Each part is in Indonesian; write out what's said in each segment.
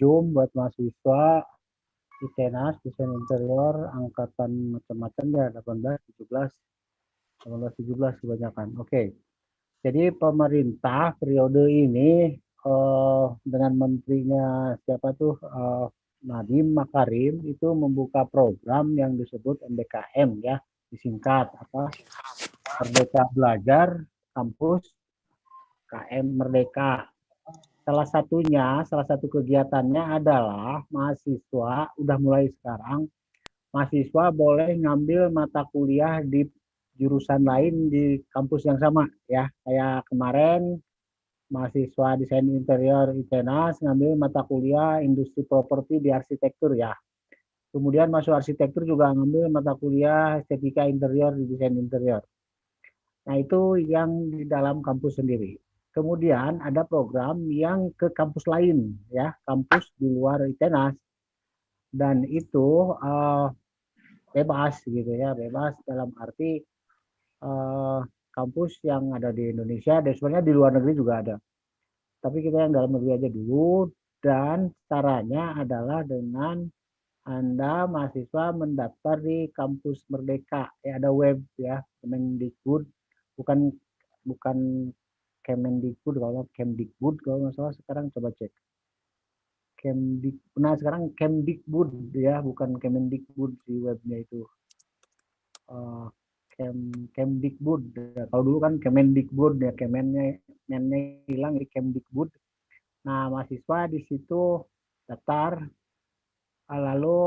Zoom buat mahasiswa ITENAS, desain interior, angkatan macam-macam ya, 18, 17, 18, 17 kebanyakan. Oke. Jadi pemerintah periode ini dengan menterinya siapa tuh Nadiem Makarim itu membuka program yang disebut MBKM ya, disingkat apa? Merdeka Belajar Kampus KM Merdeka. Salah satu kegiatannya adalah mahasiswa udah mulai sekarang mahasiswa boleh ngambil mata kuliah di jurusan lain di kampus yang sama ya. Kayak kemarin mahasiswa desain interior ITENAS ngambil mata kuliah industri properti di arsitektur ya. Kemudian masuk arsitektur juga ngambil mata kuliah estetika interior di desain interior. Nah, itu yang di dalam kampus sendiri. Kemudian ada program yang ke kampus lain ya, kampus di luar ITENAS dan itu bebas gitu ya, bebas dalam arti kampus yang ada di Indonesia dan sebenarnya di luar negeri juga ada. Tapi kita yang dalam negeri aja dulu dan caranya adalah dengan Anda mahasiswa mendaftar di kampus Merdeka. Ya, ada web ya, Kemendikbud, bukan bukan Kemendikbud kalau Kemdikbud kalau nggak salah sekarang coba cek. Nah sekarang Kemdikbud ya, bukan Kemendikbud di webnya itu. Uh, Kemdikbud. Ya, kalau dulu kan Kemendikbud ya, Kemennya hilang di Kemdikbud. Nah mahasiswa di situ daftar, lalu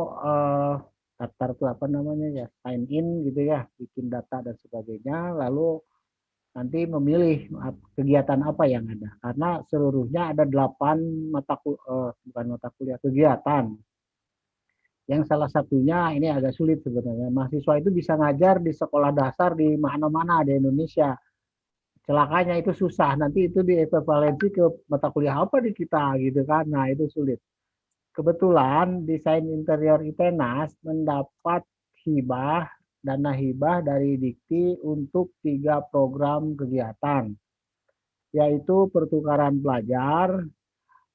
daftar tuh apa namanya ya, sign in gitu ya, bikin data dan sebagainya, lalu nanti memilih kegiatan apa yang ada. Karena seluruhnya ada 8 bukan mata kuliah, kegiatan. Yang salah satunya ini agak sulit sebenarnya. Mahasiswa itu bisa ngajar di sekolah dasar di mana-mana di Indonesia. Celakanya itu susah. Nanti itu diekvivalensi ke mata kuliah apa di kita gitu kan. Nah, itu sulit. Kebetulan desain interior ITENAS mendapat hibah, dana hibah dari Dikti untuk 3 program kegiatan, yaitu pertukaran pelajar,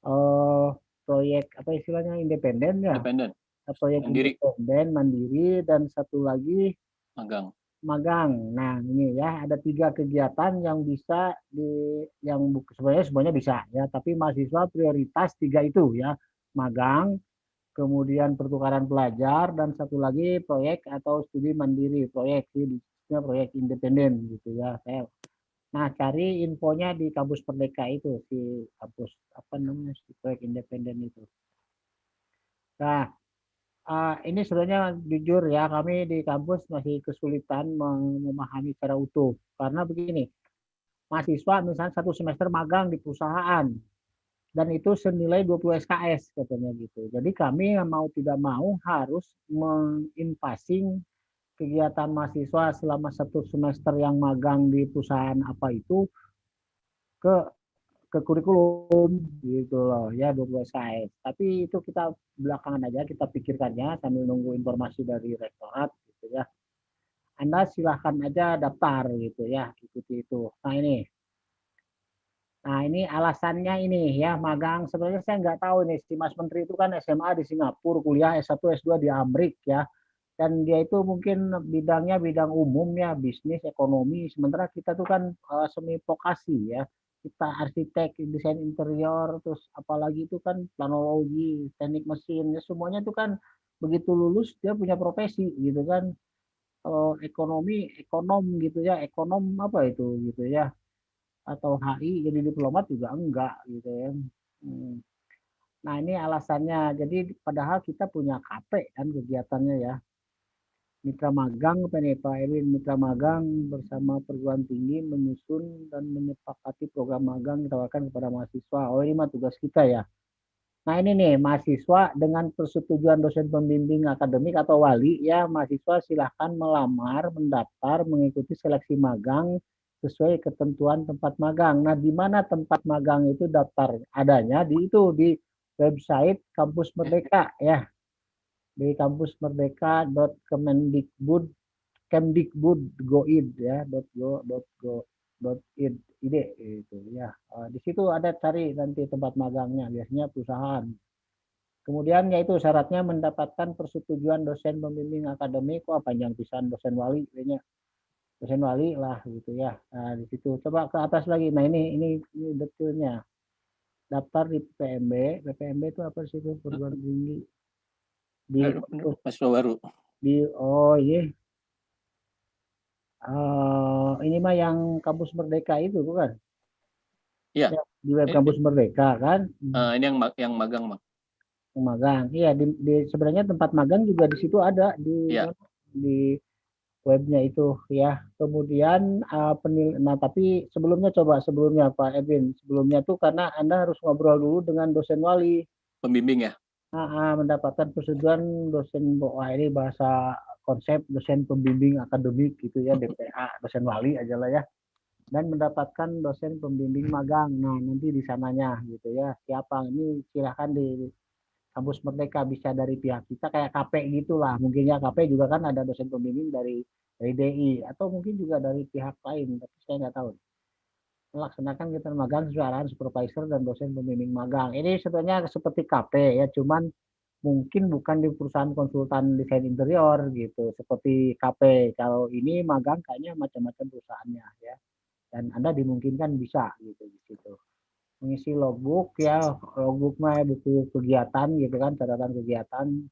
eh, proyek apa istilahnya independen ya, Independen. proyek Mandiri. independen mandiri dan satu lagi Magang. magang. Nah ini ya ada 3 kegiatan yang bisa yang sebenarnya semuanya bisa ya, tapi mahasiswa prioritas 3 itu ya, magang, kemudian pertukaran pelajar dan satu lagi proyek atau studi mandiri, proyek sih proyek independen gitu ya. Nah, cari infonya di kampus Merdeka itu, si kampus apa namanya, si proyek independen itu. Nah, ini sebenarnya jujur ya, kami di kampus masih kesulitan memahami secara utuh. Karena begini, mahasiswa misalnya 1 semester magang di perusahaan, dan itu senilai 20 SKS katanya gitu. Jadi kami mau tidak mau harus menginvasing kegiatan mahasiswa selama 1 semester yang magang di perusahaan apa itu ke kurikulum gitu loh ya, 20 SKS. Tapi itu kita belakangan aja kita pikirkannya sambil nunggu informasi dari rektorat gitu ya. Anda silahkan aja daftar gitu ya, ikuti itu. Nah ini alasannya ini ya, magang sebenarnya saya nggak tahu nih, si Mas Menteri itu kan SMA di Singapura, kuliah S1 S2 di Amerika ya, dan dia itu mungkin bidangnya bidang umum ya, bisnis ekonomi, sementara kita tuh kan semi vokasi ya, kita arsitek desain interior terus apalagi itu kan planologi teknik mesin ya, semuanya itu kan begitu lulus dia punya profesi gitu kan. Kalau ekonomi ekonom gitu ya, ekonom apa itu gitu ya, atau HI jadi diplomat juga enggak gitu ya. Hmm. Nah ini alasannya. Jadi padahal kita punya KP kan kegiatannya ya. Mitra magang apa nih Pak Erwin? Mitra magang bersama perguruan tinggi menyusun dan menyepakati program magang ditawarkan kepada mahasiswa. Oh ini mah tugas kita ya. Nah ini nih mahasiswa dengan persetujuan dosen pembimbing akademik atau wali ya, mahasiswa silahkan melamar, mendaftar, mengikuti seleksi magang sesuai ketentuan tempat magang. Nah di mana tempat magang itu daftar adanya di itu di website Kampus Merdeka ya, di kampus merdeka.kemendikbud kemdikbud.go.id ya, .go.id itu ya. Di situ ada cari nanti tempat magangnya, biasanya perusahaan. Kemudian yaitu syaratnya mendapatkan persetujuan dosen pembimbing akademik. Wah, panjang pisan dosen wali kayaknya. Dosen wali lah gitu ya. Nah, di situ coba ke atas lagi. Nah, ini detailnya. Daftar di PPMB. PPMB itu apa sih itu? Perguruan tinggi di mahasiswa baru. oh iya. Ini mah yang kampus Merdeka itu bukan? Iya. Ya, di web kampus Merdeka kan? Ini yang magang, Bang. Magang. Iya, sebenarnya tempat magang juga di situ ada Iya. di webnya itu ya. Kemudian nah tapi sebelumnya Pak Edwin, sebelumnya tuh karena Anda harus ngobrol dulu dengan dosen wali. Pembimbing ya. Mendapatkan persetujuan dosen, wah ini bahasa konsep dosen pembimbing akademik gitu ya, DPA, dosen wali aja lah ya. Dan mendapatkan dosen pembimbing magang. Nah, nanti di sananya gitu ya. Siapa ini silahkan di kampus Merdeka, bisa dari pihak kita kayak KP gitulah. Mungkin ya KP juga kan ada dosen pembimbing dari DI atau mungkin juga dari pihak lain, tapi saya nggak tahu. Melaksanakan kegiatan magang sesuai arahan supervisor dan dosen pembimbing magang. Ini sebenarnya seperti KP ya, cuman mungkin bukan di perusahaan konsultan desain interior gitu, seperti KP. Kalau ini magang kayaknya macam-macam perusahaannya ya. Dan Anda dimungkinkan bisa gitu di situ. Mengisi logbook ya, logbook mah buku kegiatan gitu kan, catatan kegiatan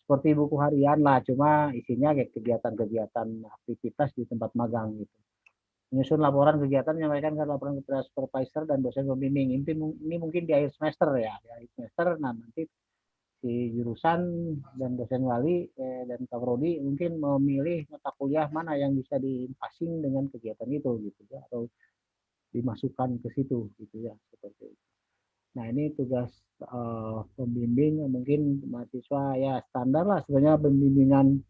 seperti buku harian lah, cuma isinya kayak kegiatan-kegiatan aktivitas di tempat magang gitu. Menyusun laporan kegiatan, menyampaikan laporan kepada supervisor dan dosen pembimbing. Ini mungkin di akhir semester ya, di akhir semester. Nah, nanti si jurusan dan dosen wali dan kaprodi mungkin memilih mata kuliah mana yang bisa dipasing dengan kegiatan itu gitu ya, atau dimasukkan ke situ gitu ya, seperti itu. Nah, ini tugas pembimbing mungkin mahasiswa ya standar lah sebenarnya pembimbingan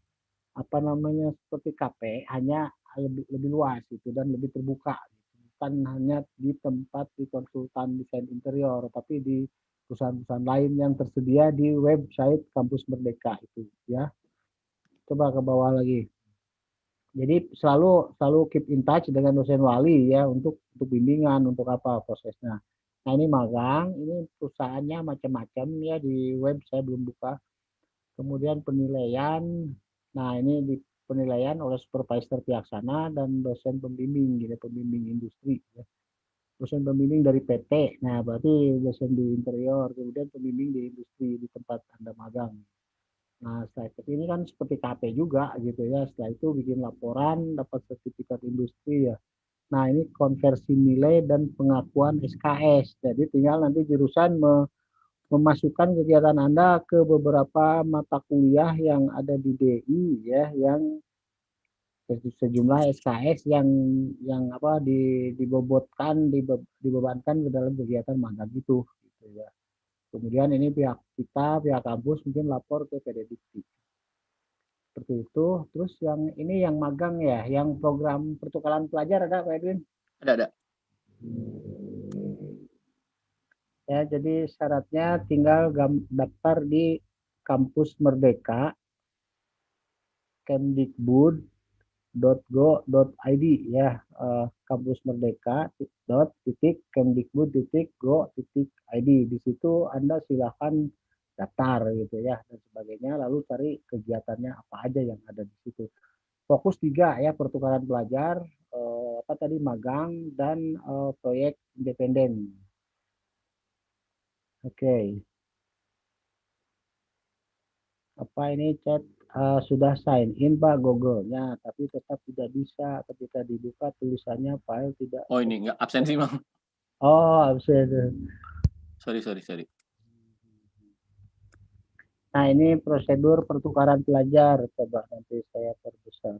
apa namanya seperti KP, hanya lebih luas itu dan lebih terbuka gitu. Bukan hanya di tempat di konsultan desain interior, tapi di perusahaan-perusahaan lain yang tersedia di website kampus Merdeka itu ya. Coba ke bawah lagi. Jadi selalu keep in touch dengan dosen wali ya, untuk bimbingan, untuk apa prosesnya. Nah, ini magang, ini perusahaannya macam-macam ya, di web saya belum buka. Kemudian penilaian. Nah, ini di penilaian oleh supervisor pelaksana dan dosen pembimbing gitu, pembimbing industri ya. Dosen pembimbing dari PT. Nah, berarti dosen di interior, kemudian pembimbing di industri di tempat Anda magang. Nah, setelah itu ini kan seperti KP juga gitu ya. Setelah itu bikin laporan, dapat sertifikat industri ya. Nah, ini konversi nilai dan pengakuan SKS. Jadi tinggal nanti jurusan memasukkan kegiatan Anda ke beberapa mata kuliah yang ada di DI ya, yang sejumlah SKS yang apa dibobotkan, dibebankan ke dalam kegiatan magang itu gitu ya. Kemudian ini pihak kampus mungkin lapor ke PDDikti. Seperti itu. Terus yang ini yang magang ya, yang program pertukaran pelajar ada Pak Edwin? Ada. Ya, jadi syaratnya tinggal daftar di kampus Merdeka, kemdikbud.go.id ya, kampus Merdeka .kemdikbud.go.id. Di situ Anda silakan daftar gitu ya dan sebagainya, lalu cari kegiatannya apa aja yang ada di situ. Fokus 3 ya, pertukaran pelajar, apa tadi, magang dan proyek independen. Oke. Apa ini chat sudah sign in Pak Google-nya, tapi tetap tidak bisa ketika dibuka tulisannya file tidak. Oh, ini nggak absensi, Bang. Oh, absen. Sorry. Nah, ini prosedur pertukaran pelajar. Coba nanti saya perbesar.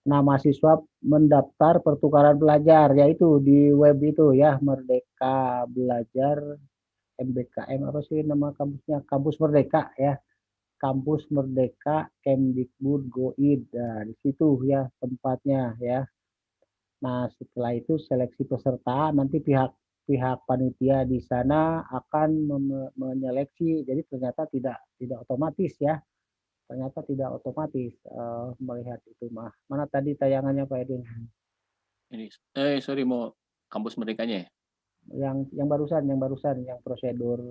Nah, mahasiswa mendaftar pertukaran pelajar, yaitu di web itu ya, Merdeka Belajar, MBKM apa sih nama kampusnya? Kampus Merdeka ya. Kampus Merdeka Kemdikbud Go.id. Nah, di situ ya tempatnya ya. Nah, setelah itu seleksi peserta, nanti pihak panitia di sana akan menyeleksi. Jadi ternyata tidak otomatis ya. Ternyata tidak otomatis melihat itu mah. Mana tadi tayangannya Pak Edwin? Ini sorry, mau kampus Merdekanya ya? yang barusan yang prosedur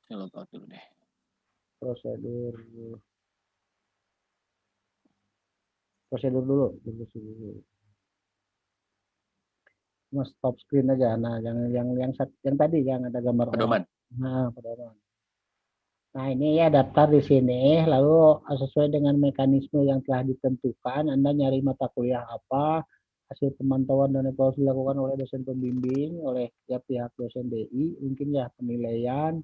Saya log out dulu deh. prosedur prosedur dulu. Mas stop screen aja. Nah, yang tadi yang ada gambar orang. Pedoman. Nah, pedoman. Nah, ini ya daftar di sini, lalu sesuai dengan mekanisme yang telah ditentukan, Anda nyari mata kuliah apa, hasil pemantauan dan evaluasi dilakukan oleh dosen pembimbing, oleh ya, pihak dosen DI, mungkin ya penilaian,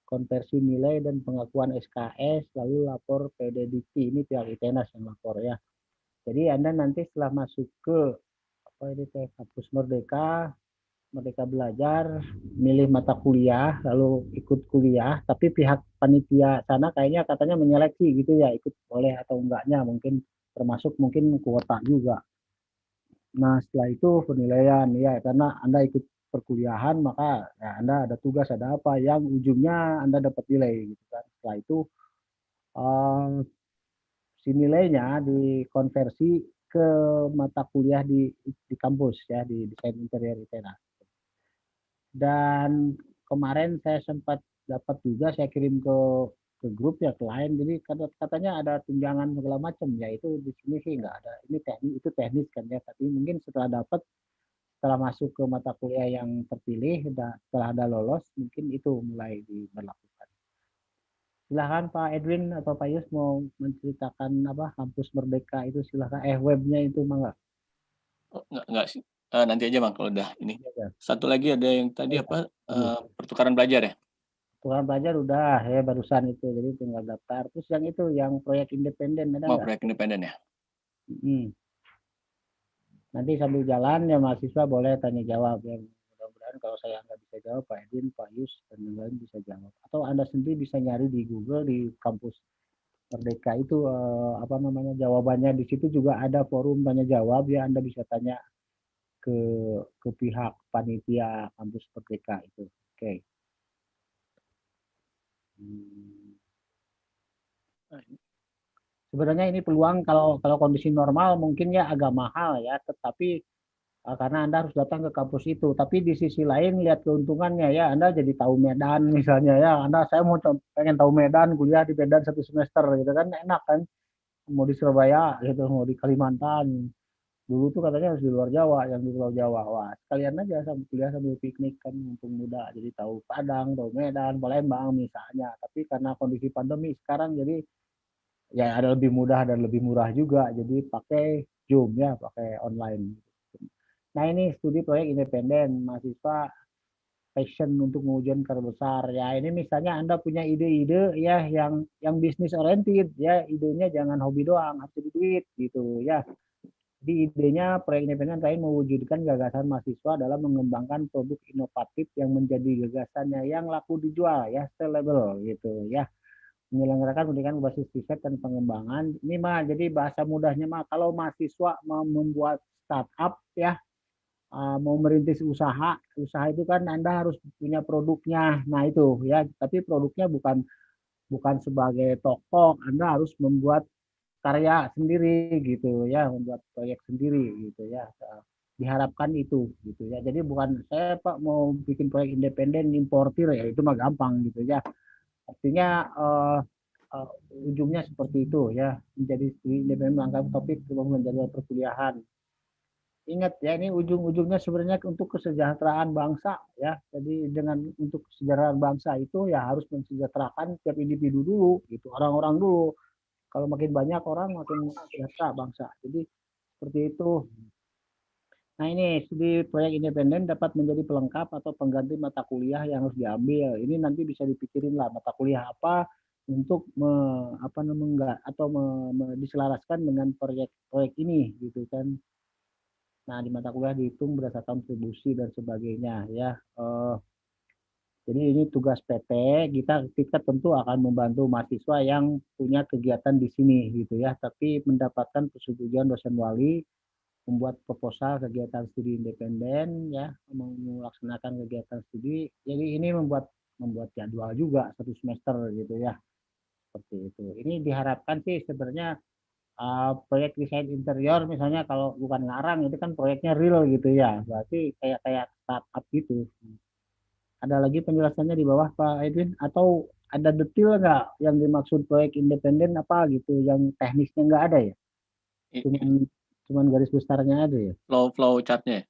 konversi nilai dan pengakuan SKS, lalu lapor PD Dikti, ini pihak ITENAS yang lapor ya. Jadi Anda nanti setelah masuk ke apa ini kampus Merdeka Belajar, milih mata kuliah, lalu ikut kuliah, tapi pihak panitia sana kayaknya katanya menyeleksi gitu ya, ikut boleh atau enggaknya, mungkin termasuk mungkin kuota juga. Nah, setelah itu penilaian ya, karena Anda ikut perkuliahan, maka ya, Anda ada tugas, ada apa, yang ujungnya Anda dapat nilai gitu kan. Setelah itu um, si nilainya dikonversi ke mata kuliah di kampus ya, di desain interior ITENA. Dan kemarin saya sempat dapat juga, saya kirim ke grup ya, ke lain, jadi katanya ada tunjangan segala macam ya. Itu di sini sih nggak ada, ini teknis, itu teknis kan ya, tapi mungkin setelah masuk ke mata kuliah yang terpilih, setelah ada lolos, mungkin itu mulai diberlakukan. Silahkan Pak Edwin atau Pak Yus mau menceritakan apa kampus Merdeka itu, silahkan. Webnya itu mangga. Oh, enggak sih. Nanti aja Bang kalau udah ini. Ya, Satu lagi ada yang tadi apa pertukaran belajar ya? Tuhan belajar udah ya barusan itu, jadi tinggal daftar. Terus yang itu yang proyek independen ada Mau nggak? proyek independen ya? Nanti sambil jalan ya mahasiswa boleh tanya jawab ya. Mudah-mudahan kalau saya nggak bisa jawab, Pak Edwin, Pak Yus dan yang lain bisa jawab. Atau Anda sendiri bisa nyari di Google di kampus Merdeka itu apa namanya jawabannya, di situ juga ada forum tanya jawab ya, Anda bisa tanya ke pihak panitia kampus Merdeka itu. Oke. Hmm. Sebenarnya ini peluang kalau kondisi normal mungkin ya agak mahal ya, tetapi karena Anda harus datang ke kampus itu. Tapi di sisi lain lihat keuntungannya ya, Anda jadi tahu Medan misalnya ya. Saya mau pengen tahu Medan, kuliah di Medan 1 semester gitu kan, enak kan. Mau di Surabaya gitu, mau di Kalimantan. Dulu tuh katanya harus di luar Jawa, yang di luar Jawa. Wah, sekalian aja sambil kuliah sambil piknik kan, mumpung muda. Jadi tahu Padang, tahu Medan, Palembang misalnya. Tapi karena kondisi pandemi sekarang jadi ya ada lebih mudah dan lebih murah juga. Jadi pakai Zoom ya, pakai online. Nah, ini studi proyek independen mahasiswa passion untuk mewujudkan karya besar. Ya, ini misalnya Anda punya ide-ide ya yang bisnis oriented ya, idenya jangan hobi doang, harus jadi duit gitu ya. Di idenya proyek independen lain mewujudkan gagasan mahasiswa dalam mengembangkan produk inovatif yang menjadi gagasannya yang laku dijual ya, sellable gitu ya. Menyelenggarakan pendidikan berbasis riset dan pengembangan. Ini mah jadi bahasa mudahnya mah kalau mahasiswa mau membuat startup ya, mau merintis usaha itu kan Anda harus punya produknya. Nah itu ya, tapi produknya bukan bukan sebagai toko, Anda harus membuat karya sendiri gitu ya, membuat proyek sendiri gitu ya. Diharapkan itu gitu ya. Jadi bukan saya Pak mau bikin proyek independen importir ya, itu mah gampang gitu ya. Artinya ujungnya seperti itu ya, menjadi independen melangkah topik menjadi perkuliahan. Ingat ya, ini ujung-ujungnya sebenarnya untuk kesejahteraan bangsa ya. Jadi dengan untuk kesejahteraan bangsa itu ya harus mensejahterakan tiap individu dulu gitu, orang-orang dulu. Kalau makin banyak orang makin sejahtera bangsa. Jadi seperti itu. Nah, ini studi proyek independen dapat menjadi pelengkap atau pengganti mata kuliah yang harus diambil. Ini nanti bisa dipikirin lah mata kuliah apa untuk apa namanya atau diselaraskan dengan proyek ini gitu kan. Nah, di mata kuliah dihitung berdasarkan kontribusi dan sebagainya ya. Jadi ini tugas PT, kita tentu akan membantu mahasiswa yang punya kegiatan di sini gitu ya, tapi mendapatkan persetujuan dosen wali membuat proposal kegiatan studi independen ya, melaksanakan kegiatan studi. Jadi ini membuat jadwal juga 1 semester gitu ya, seperti itu. Ini diharapkan sih sebenarnya proyek desain interior misalnya, kalau bukan ngarang itu kan proyeknya real gitu ya, berarti kayak kayak startup gitu. Ada lagi penjelasannya di bawah Pak Edwin atau ada detail nggak yang dimaksud proyek independen apa gitu yang teknisnya nggak ada ya? Cuman garis besarnya ada ya. Flow chartnya.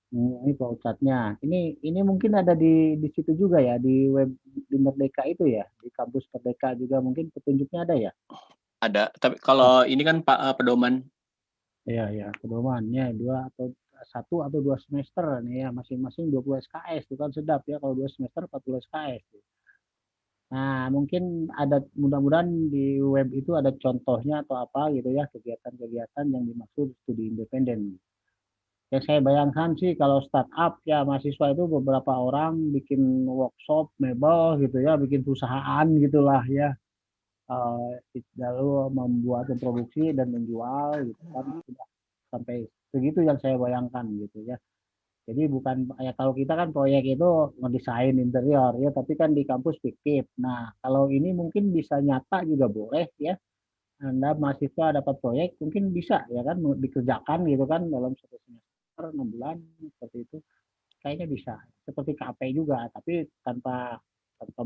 Ini flowchartnya. Ini mungkin ada di situ juga ya di web di Merdeka itu ya di kampus Merdeka juga mungkin petunjuknya ada ya. Ada, tapi kalau ini kan Pak pedoman. Iya ya pedomannya 1 atau 2 semester nih ya masing-masing 20 SKS itu kan sedap ya kalau 2 semester 40 SKS. Nah mungkin ada mudah-mudahan di web itu ada contohnya atau apa gitu ya kegiatan-kegiatan yang dimaksud studi independen. Yang saya bayangkan sih kalau startup ya mahasiswa itu beberapa orang bikin workshop mebel gitu ya, bikin perusahaan gitulah ya, lalu membuat memproduksi dan menjual gitu kan sudah sampai segitu yang saya bayangkan gitu ya. Jadi bukan ya kalau kita kan proyek itu ngedesain interior ya, tapi kan di kampus fiktif. Nah kalau ini mungkin bisa nyata juga boleh ya. Anda mahasiswa dapat proyek mungkin bisa ya kan dikerjakan gitu kan dalam 1 semester 6 bulan seperti itu kayaknya bisa seperti KP juga tapi tanpa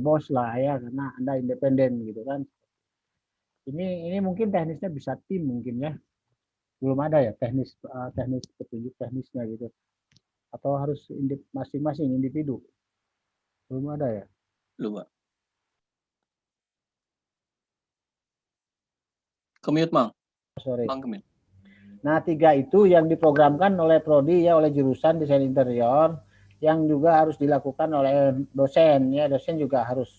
bos lah ya karena Anda independen gitu kan ini mungkin teknisnya bisa tim mungkin ya belum ada ya teknis petunjuk teknisnya gitu atau harus masing-masing individu belum ada ya Lupa. Commute, Mang. sorry. Mang commute. Nah 3 itu yang diprogramkan oleh prodi ya oleh jurusan desain interior yang juga harus dilakukan oleh dosen ya dosen juga harus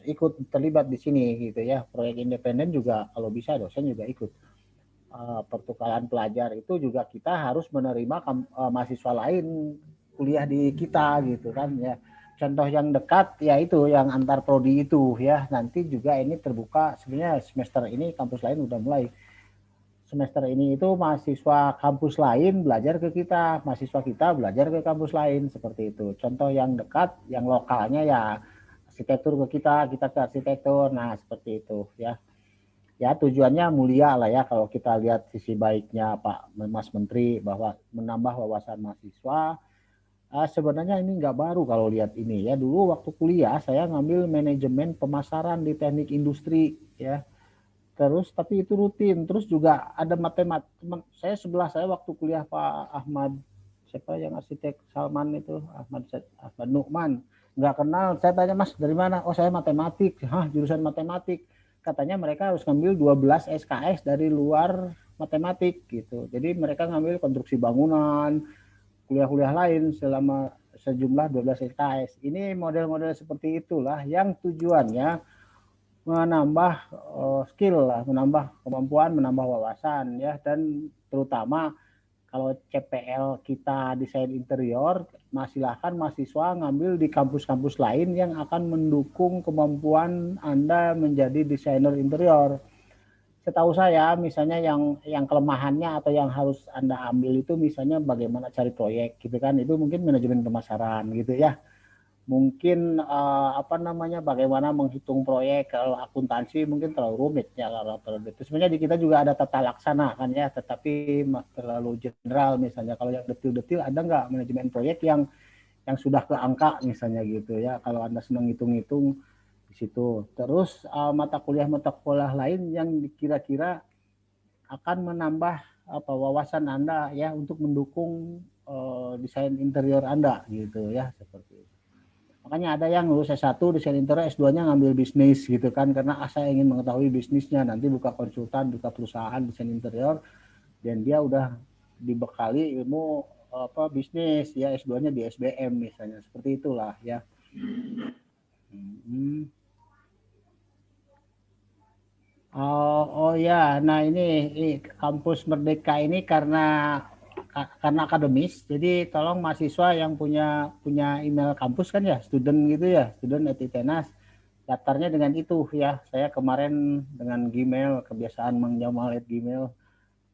ikut terlibat di sini gitu ya proyek independen juga kalau bisa dosen juga ikut pertukaran pelajar itu juga kita harus menerima mahasiswa lain kuliah di kita gitu kan ya contoh yang dekat ya itu yang antar prodi itu ya nanti juga ini terbuka sebenarnya semester ini kampus lain udah mulai semester ini itu mahasiswa kampus lain belajar ke kita, mahasiswa kita belajar ke kampus lain seperti itu. Contoh yang dekat, yang lokalnya ya arsitektur ke kita ke arsitektur. Nah, seperti itu ya. Ya tujuannya mulia lah ya kalau kita lihat sisi baiknya Pak Mas Menteri bahwa menambah wawasan mahasiswa. Sebenarnya ini nggak baru kalau lihat ini ya. Dulu waktu kuliah saya ngambil manajemen pemasaran di teknik industri ya terus tapi itu rutin terus juga ada matematik saya sebelah saya waktu kuliah Pak Ahmad siapa yang arsitek Salman itu Ahmad Nukman nggak kenal saya tanya Mas dari mana oh saya matematik jurusan matematik katanya mereka harus ngambil 12 SKS dari luar matematik gitu jadi mereka ngambil konstruksi bangunan kuliah-kuliah lain selama sejumlah 12 SKS ini model-model seperti itulah yang tujuannya menambah skill lah, menambah kemampuan, menambah wawasan ya dan terutama kalau CPL kita desain interior, silahkan mahasiswa ngambil di kampus-kampus lain yang akan mendukung kemampuan Anda menjadi desainer interior. Setahu saya misalnya yang kelemahannya atau yang harus Anda ambil itu misalnya bagaimana cari proyek gitu kan, itu mungkin manajemen pemasaran gitu ya mungkin bagaimana menghitung proyek kalau akuntansi mungkin terlalu rumit ya kalau terlalu itu sebenarnya di kita juga ada tata laksana kan ya tetapi terlalu general misalnya kalau yang detil-detil ada nggak manajemen proyek yang sudah ke angka misalnya gitu ya kalau Anda senang hitung-hitung di situ terus mata kuliah lain yang kira-kira akan menambah wawasan Anda ya untuk mendukung desain interior Anda gitu ya seperti itu. Makanya ada yang lulus S1 desain interior S2-nya ngambil bisnis gitu kan karena saya ingin mengetahui bisnisnya nanti buka konsultan buka perusahaan desain interior dan dia udah dibekali ilmu bisnis ya S2-nya di SBM misalnya seperti itulah ya. Oh ya, nah ini kampus Merdeka ini karena akademis, jadi tolong mahasiswa yang punya email kampus kan ya, student gitu ya, student@itenas, daftarnya dengan itu ya. Saya kemarin dengan Gmail, kebiasaan Mang Jamal @gmail.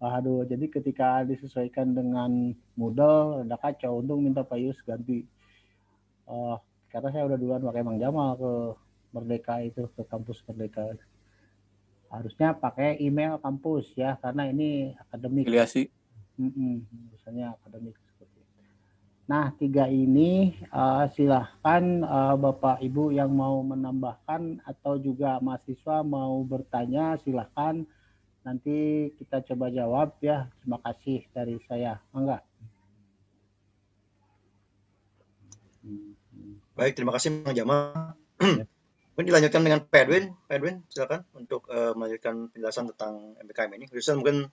Aduh, jadi ketika disesuaikan dengan Moodle, ada kacau. Untung minta Pak Yus ganti. Karena saya udah duluan pakai Mang Jamal ke Merdeka itu, ke kampus Merdeka. Harusnya pakai email kampus ya, karena ini akademik. Afiliasi. Misalnya akademik seperti itu. Nah, 3 ini silahkan Bapak Ibu yang mau menambahkan atau juga mahasiswa mau bertanya, silahkan. Nanti kita coba jawab ya. Terima kasih dari saya. Enggak. Baik, terima kasih Bang Jamal. Ya. Mungkin dilanjutkan dengan Pak Edwin. Pak Edwin, silakan untuk melanjutkan penjelasan tentang MBKM ini. Khususnya mungkin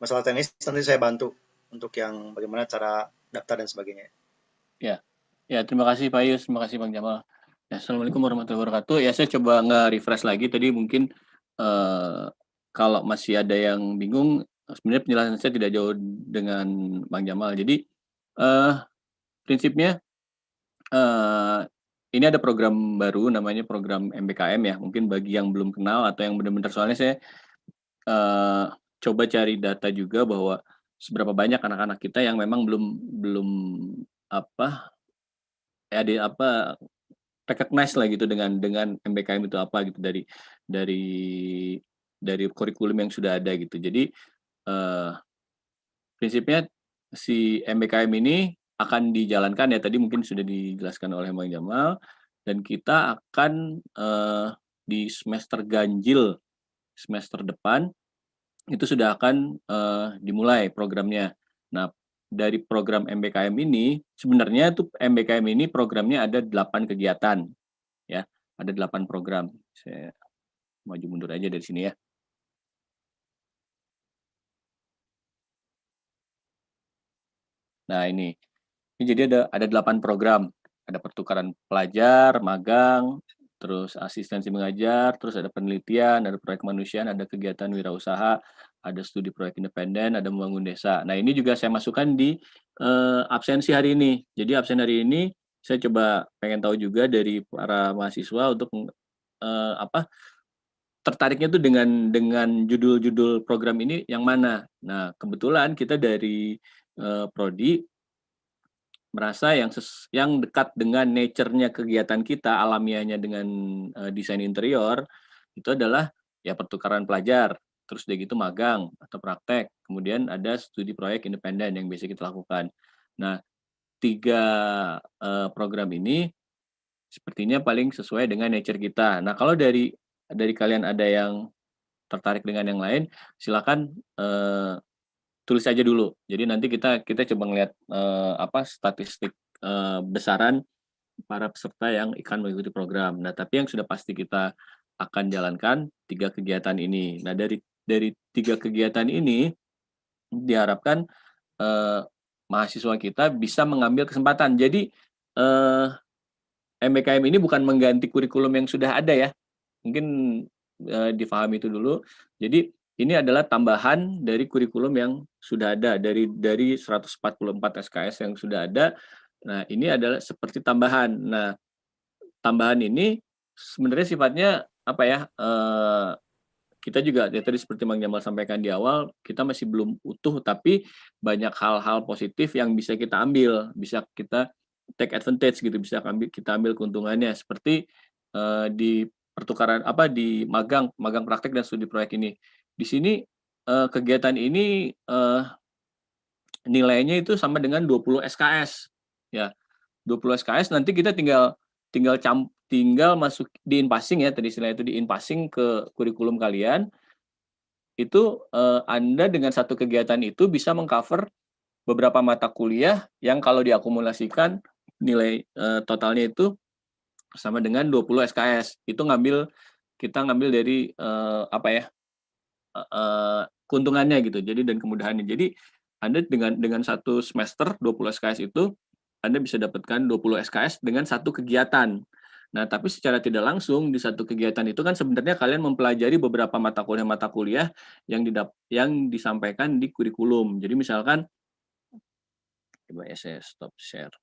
masalah teknis nanti saya bantu untuk yang bagaimana cara daftar dan sebagainya. Ya, terima kasih Pak Yus, terima kasih Bang Jamal. Ya, Assalamualaikum warahmatullahi wabarakatuh. Ya, saya coba nge-refresh lagi tadi mungkin kalau masih ada yang bingung, sebenarnya penjelasan saya tidak jauh dengan Bang Jamal. Jadi prinsipnya ini ada program baru namanya program MBKM ya. Mungkin bagi yang belum kenal atau yang benar-benar soalnya saya coba cari data juga bahwa seberapa banyak anak-anak kita yang memang belum apa ya di apa recognize lah gitu dengan MBKM itu apa gitu dari dari kurikulum yang sudah ada gitu. Jadi prinsipnya si MBKM ini akan dijalankan ya tadi mungkin sudah dijelaskan oleh Bang Jamal dan kita akan di semester ganjil semester depan itu sudah akan dimulai programnya. Nah, dari program MBKM ini sebenarnya tuh MBKM ini programnya ada 8 kegiatan ya. Ada 8 program. Saya maju mundur aja dari sini ya. Nah, ini jadi ada 8 program. Ada pertukaran pelajar, magang, terus asistensi mengajar, terus ada penelitian, ada proyek kemanusiaan, ada kegiatan wirausaha, ada studi proyek independen, ada membangun desa. Nah, ini juga saya masukkan di absensi hari ini. Jadi absen hari ini saya coba pengen tahu juga dari para mahasiswa untuk apa tertariknya tuh dengan judul-judul program ini yang mana. Nah, kebetulan kita dari prodi merasa yang dekat dengan nature-nya kegiatan kita, alamiahnya dengan desain interior, itu adalah ya pertukaran pelajar, terus udah gitu magang atau praktek, kemudian ada studi proyek independen yang biasa kita lakukan. Nah, 3 program ini sepertinya paling sesuai dengan nature kita. Nah, kalau dari kalian ada yang tertarik dengan yang lain, silakan tulis aja dulu. Jadi nanti kita kita coba ngelihat statistik besaran para peserta yang akan mengikuti program. Nah, tapi yang sudah pasti kita akan jalankan 3 kegiatan ini. Nah, dari 3 kegiatan ini diharapkan mahasiswa kita bisa mengambil kesempatan. Jadi MBKM ini bukan mengganti kurikulum yang sudah ada ya. Mungkin difahami itu dulu. Jadi ini adalah tambahan dari kurikulum yang sudah ada dari 144 SKS yang sudah ada. Nah, ini adalah seperti tambahan. Nah, tambahan ini sebenarnya sifatnya apa ya? Kita juga ya tadi seperti Bang Jamal sampaikan di awal, kita masih belum utuh tapi banyak hal-hal positif yang bisa kita ambil, bisa kita take advantage gitu, bisa kita ambil keuntungannya seperti di pertukaran di magang praktek dan studi proyek ini. Di sini kegiatan ini nilainya itu sama dengan 20 SKS ya. 20 SKS nanti kita tinggal tinggal tinggal masuk di in-passing ya tadi istilah itu di in-passing ke kurikulum kalian itu Anda dengan satu kegiatan itu bisa mengcover beberapa mata kuliah yang kalau diakumulasikan nilai totalnya itu sama dengan 20 SKS. Itu kita ngambil dari keuntungannya gitu. Jadi dan kemudahannya. Jadi Anda dengan satu semester 20 SKS itu Anda bisa dapatkan 20 SKS dengan satu kegiatan. Nah, tapi secara tidak langsung di satu kegiatan itu kan sebenarnya kalian mempelajari beberapa mata kuliah yang disampaikan di kurikulum. Jadi misalkan coba ya saya stop share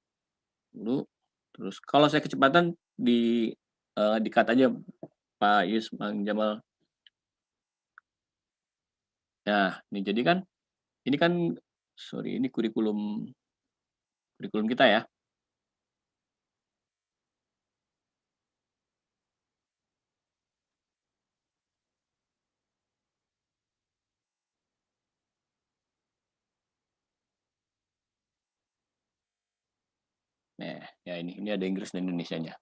dulu. Terus kalau saya kecepatan di-cut aja Pak Yus, Bang Jamal. Nah, ini jadi kan ini kan sorry ini kurikulum kurikulum kita ya. Nah, ya ini ada Inggris dan Indonesianya.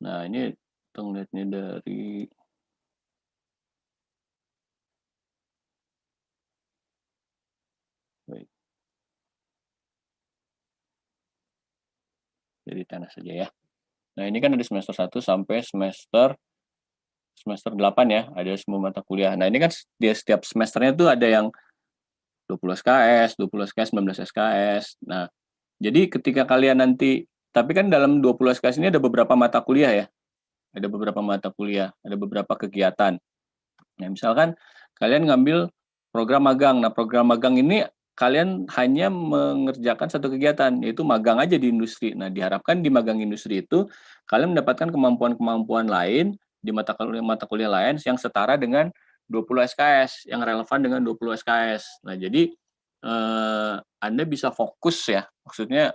Nah, ini ngeliatnya dari baik. Dari tanah saja ya. Nah, ini kan ada semester 1 sampai semester 8 ya, ada semua mata kuliah. Nah, ini kan dia setiap semesternya tuh ada yang 20 SKS, 19 SKS. Nah, jadi ketika kalian nanti, tapi kan dalam 20 SKS ini ada beberapa mata kuliah ya. Ada beberapa mata kuliah, ada beberapa kegiatan. Nah, misalkan kalian ngambil program magang. Nah, program magang ini kalian hanya mengerjakan satu kegiatan, yaitu magang aja di industri. Nah, diharapkan di magang industri itu kalian mendapatkan kemampuan-kemampuan lain di mata kuliah lain yang setara dengan 20 SKS, yang relevan dengan 20 SKS. Nah, jadi Anda bisa fokus ya, maksudnya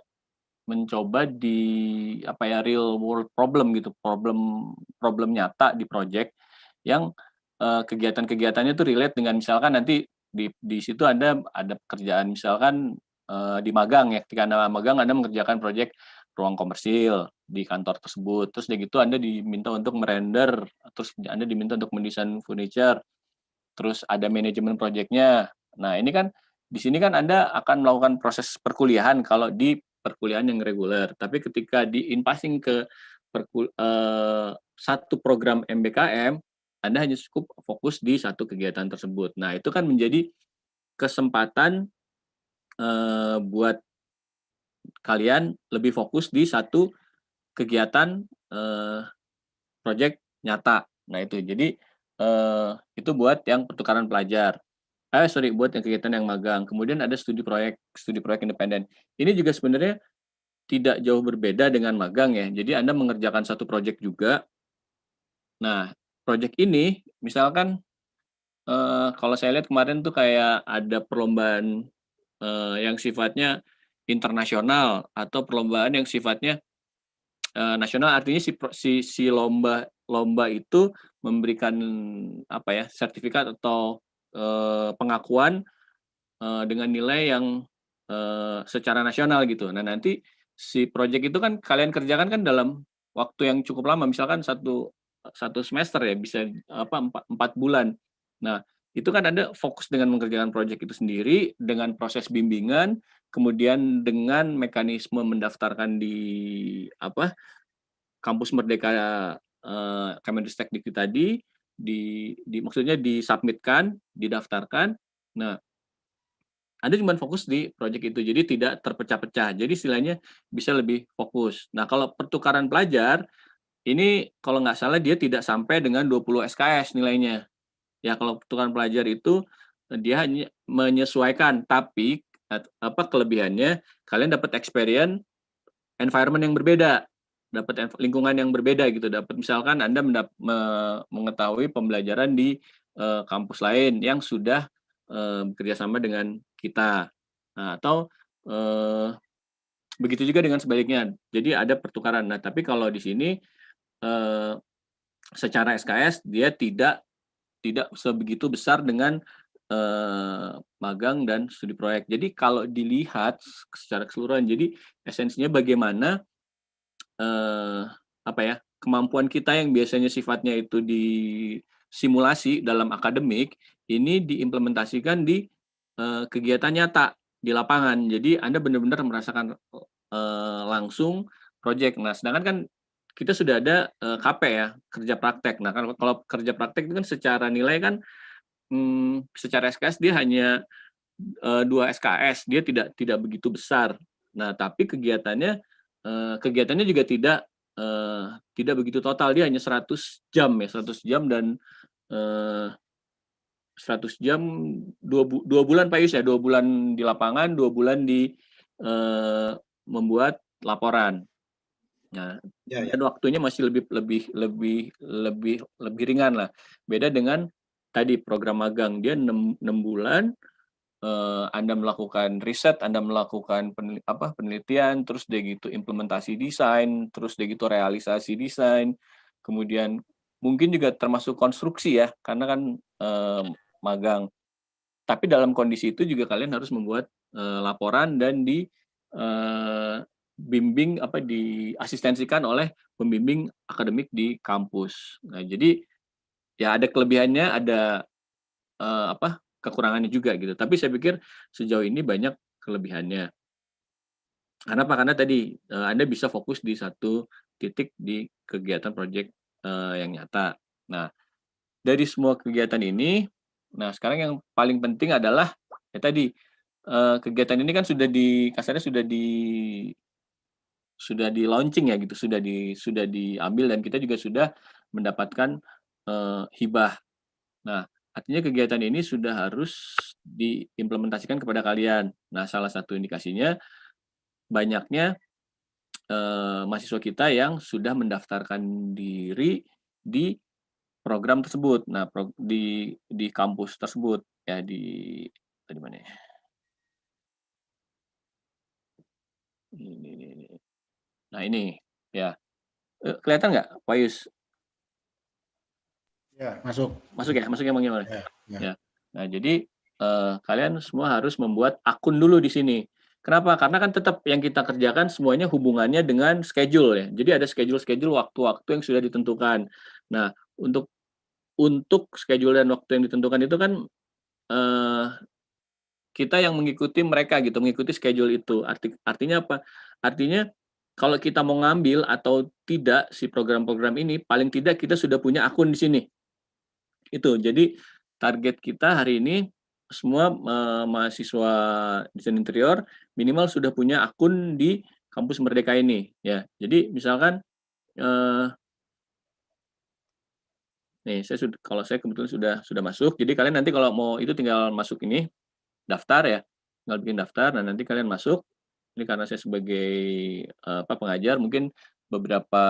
mencoba di apa ya, real world problem gitu, problem nyata di project yang kegiatan-kegiatannya tuh relate dengan, misalkan nanti di situ ada pekerjaan, misalkan di magang ya, ketika Anda magang Anda mengerjakan proyek ruang komersil di kantor tersebut, terus dari gitu Anda diminta untuk merender, terus Anda diminta untuk mendesain furniture, terus ada manajemen proyeknya. Nah, ini kan di sini kan Anda akan melakukan proses perkuliahan kalau di perkuliahan yang reguler. Tapi ketika passing ke satu program MBKM, Anda hanya cukup fokus di satu kegiatan tersebut. Nah, itu kan menjadi kesempatan buat kalian lebih fokus di satu kegiatan proyek nyata. Nah, itu. Jadi itu buat yang pertukaran pelajar. Buat yang kegiatan yang magang. Kemudian ada studi proyek independen. Ini juga sebenarnya tidak jauh berbeda dengan magang ya. Jadi Anda mengerjakan satu proyek juga. Nah, proyek ini misalkan kalau saya lihat kemarin tuh kayak ada perlombaan yang sifatnya internasional atau perlombaan yang sifatnya nasional, artinya si lomba itu memberikan apa ya, sertifikat atau pengakuan dengan nilai yang secara nasional gitu. Nah, nanti si project itu kan kalian kerjakan kan dalam waktu yang cukup lama, misalkan satu semester ya, bisa apa 4 bulan. Nah, itu kan Anda fokus dengan mengerjakan project itu sendiri, dengan proses bimbingan, kemudian dengan mekanisme mendaftarkan di apa, Kampus Merdeka Kemendikbud tadi, maksudnya disubmitkan, didaftarkan. Nah, Anda cuma fokus di proyek itu, jadi tidak terpecah-pecah. Jadi istilahnya bisa lebih fokus. Nah, kalau pertukaran pelajar, ini kalau nggak salah dia tidak sampai dengan 20 SKS nilainya. Ya, kalau pertukaran pelajar itu dia hanya menyesuaikan, tapi apa kelebihannya, kalian dapat experience environment yang berbeda, dapat lingkungan yang berbeda gitu, dapat misalkan Anda mengetahui pembelajaran di kampus lain yang sudah bekerja sama dengan kita. Nah, atau begitu juga dengan sebaliknya. Jadi ada pertukaran. Nah, tapi kalau di sini secara SKS dia tidak sebegitu besar dengan magang dan studi proyek. Jadi kalau dilihat secara keseluruhan, jadi esensinya bagaimana apa ya, kemampuan kita yang biasanya sifatnya itu di simulasi dalam akademik, ini diimplementasikan di kegiatan nyata di lapangan. Jadi Anda benar-benar merasakan langsung proyek. Nah, sedangkan kan kita sudah ada KP ya, kerja praktek. Nah, kalau kerja praktek itu kan secara nilai kan secara SKS dia hanya 2 SKS, dia tidak begitu besar. Nah, tapi kegiatannya juga tidak begitu total, dia hanya 100 jam ya, 100 jam dan 100 jam 2 bulan Pak Yus ya, 2 bulan di lapangan, 2 bulan di membuat laporan. Nah, dan waktunya masih lebih ringan lah. Beda dengan tadi program magang, dia 6 bulan. Anda melakukan riset, Anda melakukan penelitian, terus dia gitu implementasi desain, terus dia gitu realisasi desain, kemudian mungkin juga termasuk konstruksi ya, karena kan magang. Tapi dalam kondisi itu juga kalian harus membuat laporan dan bimbing diasistensikan oleh pembimbing akademik di kampus. Nah, jadi ya ada kelebihannya, ada kekurangannya juga gitu. Tapi saya pikir sejauh ini banyak kelebihannya. Kenapa? Karena tadi Anda bisa fokus di satu titik di kegiatan proyek yang nyata. Nah, dari semua kegiatan ini, nah sekarang yang paling penting adalah ya tadi kegiatan ini kan kasarnya sudah di launching ya gitu, sudah diambil dan kita juga sudah mendapatkan hibah. Nah, artinya kegiatan ini sudah harus diimplementasikan kepada kalian. Nah, salah satu indikasinya banyaknya mahasiswa kita yang sudah mendaftarkan diri di program tersebut. Nah, di kampus tersebut ya di mana ya? Ini. Nah, ini ya. Kelihatan nggak, Pak Yus? Ya, masuk. Masuk ya Bang Jamal? Ya. Ya. Nah, jadi kalian semua harus membuat akun dulu di sini. Kenapa? Karena kan tetap yang kita kerjakan semuanya hubungannya dengan schedule ya. Jadi ada schedule waktu-waktu yang sudah ditentukan. Nah, untuk schedule dan waktu yang ditentukan itu kan kita yang mengikuti mereka gitu, mengikuti schedule itu. Artinya apa? Artinya kalau kita mau ngambil atau tidak si program-program ini, paling tidak kita sudah punya akun di sini. Itu. Jadi target kita hari ini semua mahasiswa desain interior minimal sudah punya akun di kampus Merdeka ini ya. Jadi misalkan nih kalau saya kebetulan sudah masuk. Jadi kalian nanti kalau mau itu tinggal masuk ini daftar ya. Tinggal bikin daftar dan nanti kalian masuk. Ini karena saya sebagai pengajar mungkin beberapa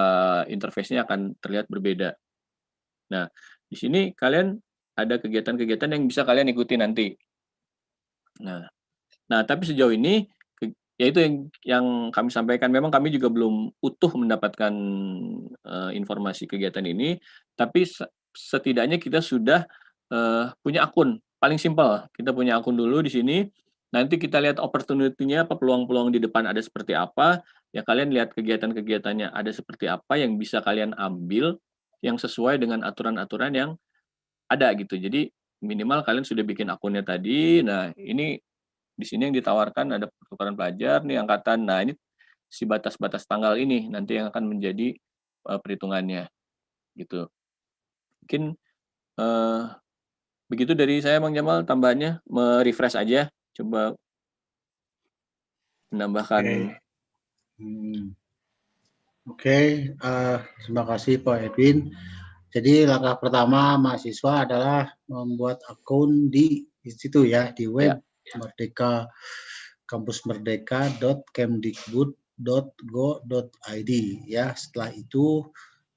interface-nya akan terlihat berbeda. Nah, di sini kalian ada kegiatan-kegiatan yang bisa kalian ikuti nanti. Nah, tapi sejauh ini yaitu yang kami sampaikan, memang kami juga belum utuh mendapatkan informasi kegiatan ini, tapi setidaknya kita sudah punya akun. Paling simpel, kita punya akun dulu di sini. Nanti kita lihat opportunity-nya apa, peluang-peluang di depan ada seperti apa. Ya kalian lihat kegiatan-kegiatannya ada seperti apa yang bisa kalian ambil yang sesuai dengan aturan-aturan yang ada gitu. Jadi minimal kalian sudah bikin akunnya tadi. Nah, ini di sini yang ditawarkan ada pertukaran pelajar nih angkatan. Nah, ini si batas-batas tanggal ini nanti yang akan menjadi perhitungannya gitu. Mungkin begitu dari saya Bang Jamal, tambahannya merefresh aja, coba menambahkan. Oke, terima kasih Pak Edwin. Jadi langkah pertama mahasiswa adalah membuat akun di situ ya, di web Merdeka, kampusmerdeka.kemdikbud.go.id ya. Setelah itu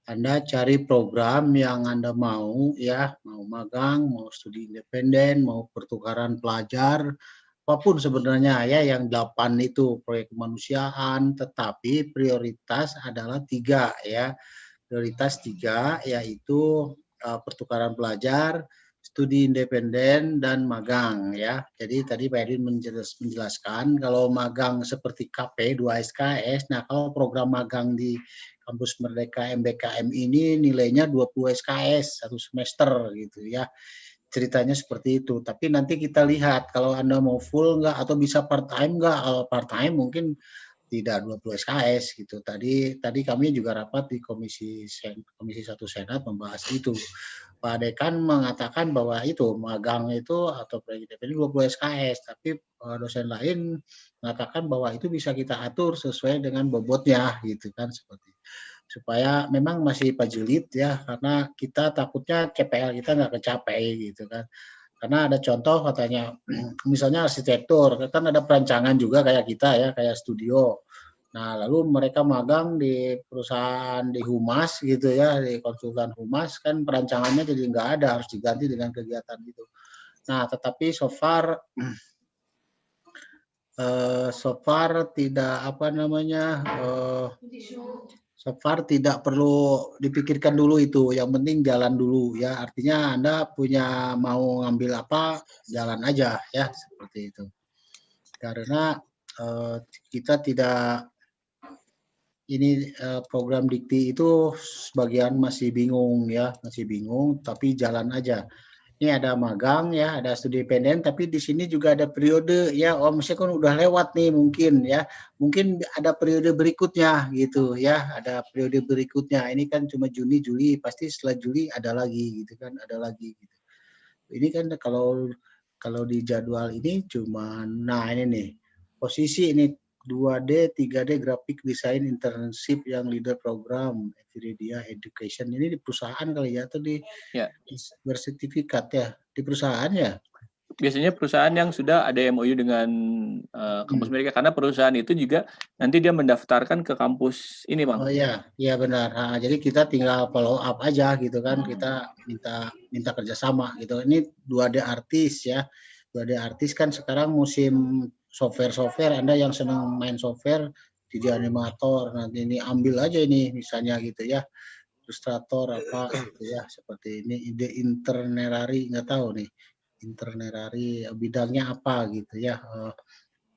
Anda cari program yang Anda mau ya, mau magang, mau studi independen, mau pertukaran pelajar, apapun sebenarnya ya, yang 8 itu proyek kemanusiaan, tetapi prioritas adalah 3 ya. Prioritas 3 yaitu pertukaran pelajar, studi independen, dan magang ya. Jadi tadi Pak Edwin menjelaskan kalau magang seperti KP 2 SKS, nah kalau program magang di Kampus Merdeka MBKM ini nilainya 20 SKS satu semester gitu ya. Ceritanya seperti itu. Tapi nanti kita lihat kalau Anda mau full nggak atau bisa part time nggak. Kalau part time mungkin tidak 20 SKS gitu. Tadi kami juga rapat di Komisi 1 Senat membahas itu. Pak Dekan mengatakan bahwa itu magang itu atau proyek independen 20 SKS, tapi dosen lain mengatakan bahwa itu bisa kita atur sesuai dengan bobotnya gitu kan, seperti supaya memang masih pajulit ya, karena kita takutnya KPL kita nggak kecapai gitu kan. Karena ada contoh katanya, misalnya arsitektur, kan ada perancangan juga kayak kita ya, kayak studio. Nah, lalu mereka magang di perusahaan di humas gitu ya, di konsultan humas, kan perancangannya jadi nggak ada, harus diganti dengan kegiatan itu. Nah, tetapi so far tidak so far tidak perlu dipikirkan dulu itu, yang penting jalan dulu ya. Artinya Anda mau ngambil apa, jalan aja ya, seperti itu. Karena kita tidak ini program dikti itu sebagian masih bingung ya, masih bingung, tapi jalan aja. Ini ada magang ya, ada studi independen, tapi di sini juga ada periode ya. Oh, misalnya kan udah lewat nih mungkin ya, mungkin ada periode berikutnya gitu ya, ada periode berikutnya. Ini kan cuma Juni, Juli, pasti setelah Juli ada lagi gitu kan, ada lagi gitu. Ini kan kalau di jadwal ini cuma, nah ini nih posisi ini 2D, 3D graphic design internship yang leader program Evridia Education ini di perusahaan kali ya atau di Ya. bersertifikat ya di perusahaan ya. Biasanya perusahaan yang sudah ada MOU dengan kampus mereka, karena perusahaan itu juga nanti dia mendaftarkan ke kampus ini, Bang. Oh iya, iya benar. Nah, jadi kita tinggal follow up aja gitu kan, kita minta kerjasama gitu. Ini 2D artis ya, 2D artis kan sekarang musim software Anda yang senang main software, jadi animator, nanti ini ambil aja ini misalnya gitu ya, Illustrator apa gitu ya, seperti ini ide internerari nggak tahu nih, internerari bidangnya apa gitu ya.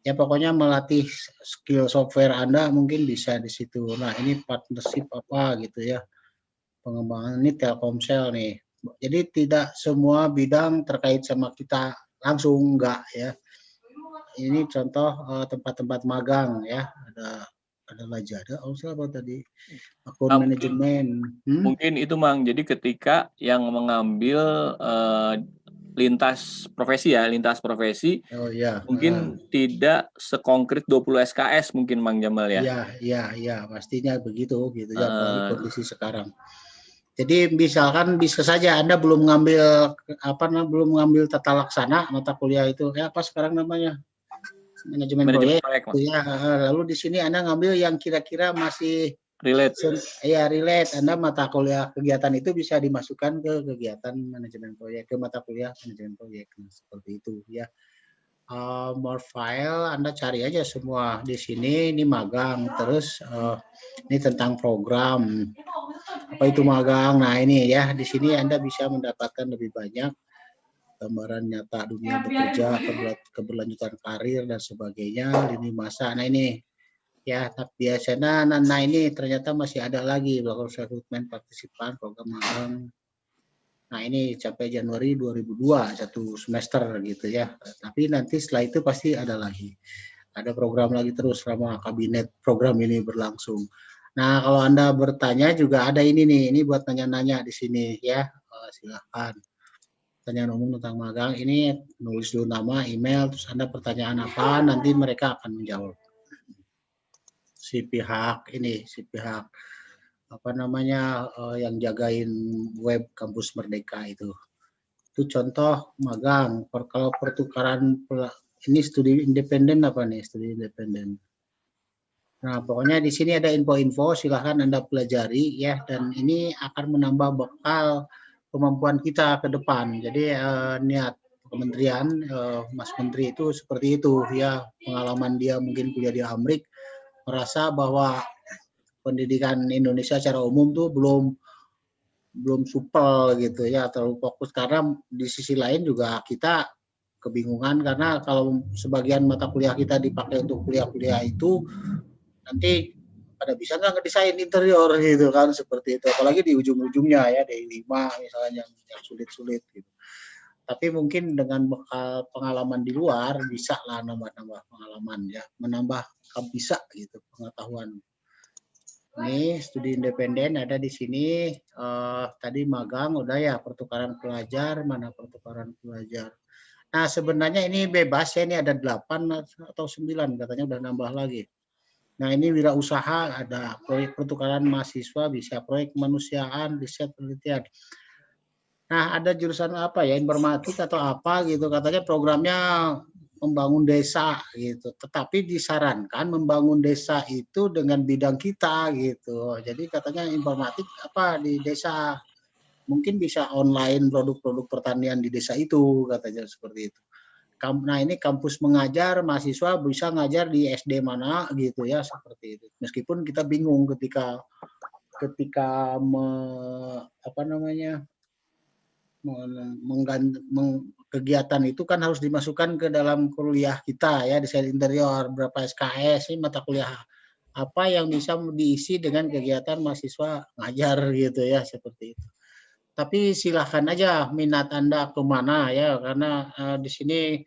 Ya pokoknya melatih skill software Anda mungkin bisa di situ. Nah ini partnership apa gitu ya, pengembangan ini Telkomsel nih. Jadi tidak semua bidang terkait sama kita langsung enggak ya. Ini contoh tempat-tempat magang ya, ada Lajada, apa tadi, akun manajemen. Mungkin itu, Mang. Jadi ketika yang mengambil lintas profesi, oh, ya. mungkin tidak sekonkret 20 SKS mungkin, Mang Jamal ya. Iya, pastinya begitu gitu ya, apalagi kondisi sekarang. Jadi misalkan bisa saja Anda belum ngambil tata laksana mata kuliah itu apa sekarang namanya, manajemen proyek ya, lalu di sini Anda ngambil yang kira-kira masih relate. Anda mata kuliah kegiatan itu bisa dimasukkan ke kegiatan manajemen proyek, ke mata kuliah manajemen proyek. Nah, seperti itu ya. More file Anda cari aja semua di sini. Ini magang, terus ini tentang program apa itu magang. Nah ini ya, di sini Anda bisa mendapatkan lebih banyak gambaran nyata dunia bekerja, keberlanjutan karir dan sebagainya, lini masa. Nah ini ya, tapi biasanya nah ini ternyata masih ada lagi bahwa rekrutmen partisipan program magang. Nah ini sampai Januari 2002 satu semester gitu ya. Tapi nanti setelah itu pasti ada lagi. Ada program lagi terus selama kabinet program ini berlangsung. Nah kalau Anda bertanya juga ada ini nih, ini buat nanya-nanya di sini ya. Silakan. Pertanyaan umum tentang magang ini nulis dulu nama, email, terus Anda pertanyaan apa, nanti mereka akan menjawab. Si pihak apa namanya yang jagain web kampus Merdeka itu contoh magang. Kalau pertukaran ini studi independen apa nih, studi independen. Nah pokoknya di sini ada info-info, silahkan Anda pelajari ya, dan ini akan menambah bekal kemampuan kita ke depan. Jadi niat kementerian, Mas Menteri itu seperti itu ya, pengalaman dia mungkin kuliah di Amerika, merasa bahwa pendidikan Indonesia secara umum tuh belum supel gitu ya, terlalu fokus, karena di sisi lain juga kita kebingungan karena kalau sebagian mata kuliah kita dipakai untuk kuliah-kuliah itu nanti pada bisa nggak ngedesain interior gitu kan, seperti itu, apalagi di ujung-ujungnya ya di 5 misalnya yang sulit-sulit gitu. Tapi mungkin dengan bekal pengalaman di luar bisa lah nambah-nambah pengalaman ya, menambah bisa gitu pengetahuan. Ini studi independen ada di sini. Tadi magang udah ya, pertukaran pelajar, mana pertukaran pelajar. Nah sebenarnya ini bebas ya, ini ada 8 atau 9 katanya udah nambah lagi. Nah ini wirausaha, ada proyek pertukaran mahasiswa, bisa proyek kemanusiaan, riset penelitian. Nah ada jurusan apa ya, informatika atau apa gitu, katanya programnya membangun desa gitu, tetapi disarankan membangun desa itu dengan bidang kita gitu. Jadi katanya informatik apa di desa, mungkin bisa online produk-produk pertanian di desa itu, katanya seperti itu. Nah ini kampus mengajar, mahasiswa bisa ngajar di SD mana gitu ya, seperti itu. Meskipun kita bingung ketika kegiatan itu kan harus dimasukkan ke dalam kuliah kita ya, desain interior, berapa SKS sih mata kuliah apa yang bisa diisi dengan kegiatan mahasiswa ngajar gitu ya, seperti itu. Tapi silahkan aja minat Anda kemana ya, karena di sini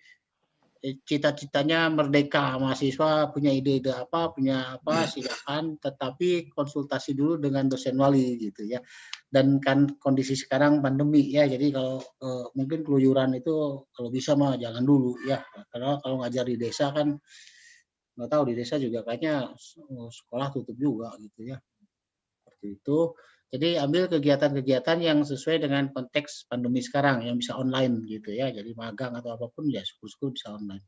cita-citanya merdeka, mahasiswa punya ide-ide apa, punya apa, silakan, tetapi konsultasi dulu dengan dosen wali gitu ya. Dan kan kondisi sekarang pandemi ya, jadi kalau mungkin keluyuran itu kalau bisa mah jangan dulu ya, karena kalau ngajar di desa kan nggak tahu, di desa juga kayaknya sekolah tutup juga gitu ya, seperti itu. Jadi ambil kegiatan-kegiatan yang sesuai dengan konteks pandemi sekarang yang bisa online gitu ya. Jadi magang atau apapun ya syukur-syukur bisa online.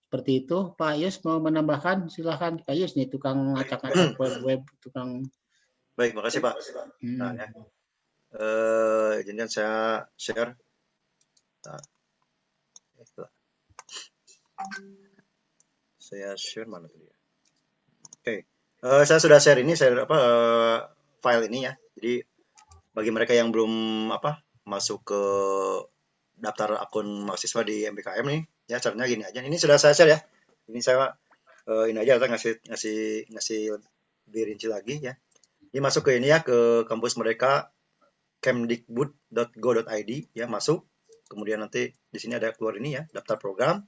Seperti itu, Pak Yus mau menambahkan, silahkan Pak Yus nih, tukang ngacak-ngacak web, tukang. Baik, makasih Pak. Nah, ya. Jadi saya share. Nah. Saya share mana tadi ya? Oke, saya sudah share ini, file ini ya. Jadi bagi mereka yang belum masuk ke daftar akun mahasiswa di MBKM nih, ya caranya gini aja. Ini sudah saya share ya. Ini saya ini aja kita ngasih lebih rinci lagi ya. Ini masuk ke ini ya, ke kampus mereka kemdikbud.go.id ya, masuk. Kemudian nanti di sini ada keluar ini ya, daftar program.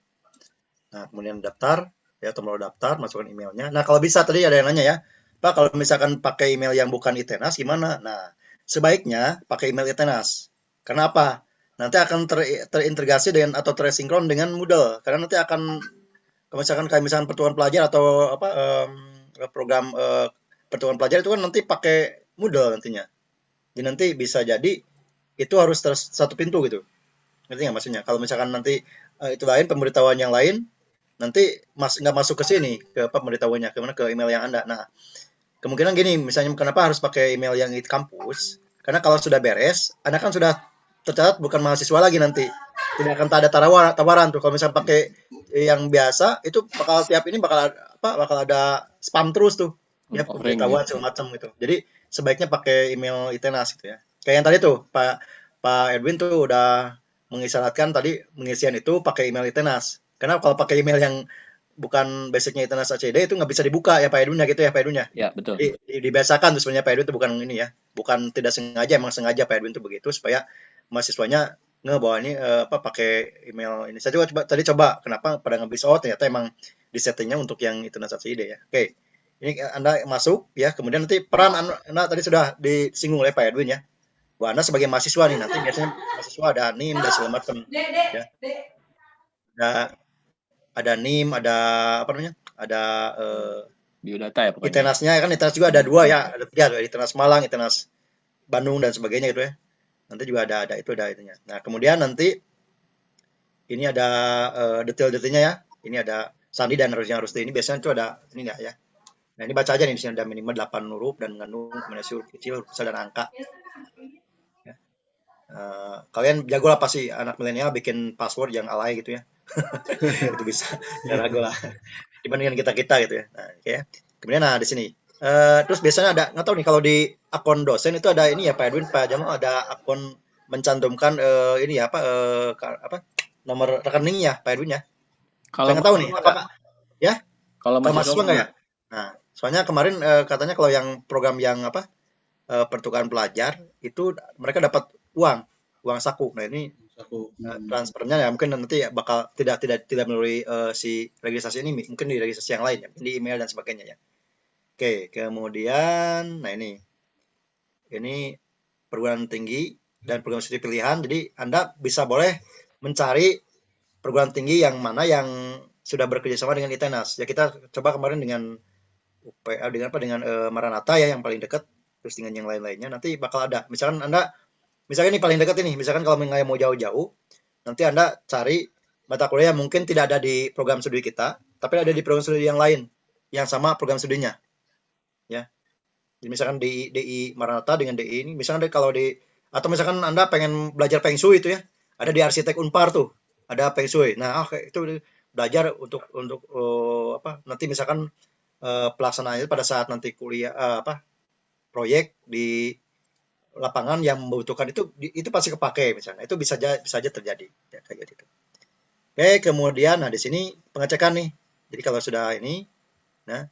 Nah, kemudian daftar ya, tombol daftar, masukkan emailnya. Nah, kalau bisa tadi ada yang nanya ya, Pak, kalau misalkan pakai email yang bukan ITENAS gimana? Nah, sebaiknya pakai email ITENAS. Karena apa? Nanti akan terintegrasi dengan atau tersinkron dengan Moodle. Karena nanti akan misalkan kayak misalkan pertukaran pelajar atau program pertukaran pelajar itu kan nanti pakai Moodle nantinya. Jadi nanti bisa jadi itu harus satu pintu gitu. Ngerti nggak maksudnya? Kalau misalkan nanti itu lain, pemberitahuan yang lain, nanti nggak masuk ke sini, ke pemberitahuannya, ke email yang Anda. Nah, kemungkinan gini, misalnya kenapa harus pakai email yang di kampus? Karena kalau sudah beres, Anda kan sudah tercatat bukan mahasiswa lagi nanti. Tidak akan ada tawaran tuh. Kalau misalnya pakai yang biasa, itu tiap ini bakal ada spam terus tuh. Ya, pemberitahuan segala macam gitu. Jadi sebaiknya pakai email ITENAS gitu ya. Kayak yang tadi tuh, Pak Edwin tuh udah mengisyaratkan tadi pengisian itu pakai email ITENAS. Karena kalau pakai email yang bukan basicnya ITENAS ACD itu nggak bisa dibuka ya Pak Edwin ya, gitu ya Pak Edwin ya. Ya, betul. Jadi dibiasakan tuh sebenarnya Pak Edwin itu bukan ini ya, bukan tidak sengaja, emang sengaja Pak Edwin itu begitu supaya mahasiswanya bahwa ini pakai email ini. Saya juga coba kenapa pada nggak bisa, ternyata emang di settingnya untuk yang ITENAS ACD ya. Oke. Ini Anda masuk ya, kemudian nanti peran Anda tadi sudah disinggung oleh Pak Edwin ya. Bahwa Anda sebagai mahasiswa nih, nanti biasanya mahasiswa ada NIM dan segala macam ya. Ada NIM, ada apa namanya? Ada biodata ya pokoknya. ITENAS-nya kan, ITENAS juga ada 2 ya, ada 3, ITENAS Malang, ITENAS Bandung dan sebagainya gitu ya. Nanti juga ada itunya. Nah, kemudian nanti ini ada detail-detailnya ya. Ini ada sandi dan Rusti. Ini biasanya itu ada ini enggak ya. Nah, ini baca aja nih, di sini ada minimal 8 huruf dan mengandung kombinasi huruf kecil, huruf besar dan angka. Ya. Kalian jago lah pasti anak milenial bikin password yang alay gitu ya. Itu bisa. Ya ragu lah. Dibandingkan kita gitu ya. Nah, okay. Kemudian di sini. Terus biasanya ada, nggak tahu nih kalau di akun dosen itu ada ini ya Pak Edwin, Pak Jamal, ada akun mencantumkan ini ya nomor rekeningnya Pak Edwin ya. Kalau nggak tahu nih apakah ya? Kalau mahasiswa nggak ya? Nah, soalnya kemarin katanya kalau yang program yang pertukaran pelajar itu mereka dapat uang saku. Nah, ini transfernya ya mungkin nanti bakal tidak melalui si registrasi ini, mungkin di registrasi yang lain ya, di email dan sebagainya ya. Oke, kemudian nah ini perguruan tinggi dan program studi pilihan. Jadi Anda boleh mencari perguruan tinggi yang mana yang sudah bekerjasama dengan ITENAS. Ya, kita coba kemarin dengan UPA, dengan Maranatha ya yang paling dekat, terus dengan yang lain-lainnya nanti bakal ada. Misalkan ini paling dekat ini, misalkan kalau mau jauh-jauh, nanti Anda cari mata kuliah mungkin tidak ada di program studi kita, tapi ada di program studi yang lain yang sama program studinya. Ya. Jadi misalkan di DI Maranatha dengan DI ini, misalkan atau misalkan Anda pengen belajar Feng Shui itu ya, ada di Arsitek Unpar tuh, ada Feng Shui. Nah, itu belajar untuk nanti misalkan pelaksanaannya pada saat nanti kuliah proyek di lapangan yang membutuhkan itu pasti kepake misalnya. Itu bisa aja terjadi ya, kayak gitu. Oke, kemudian nah di sini pengecekan nih. Jadi kalau sudah ini, nah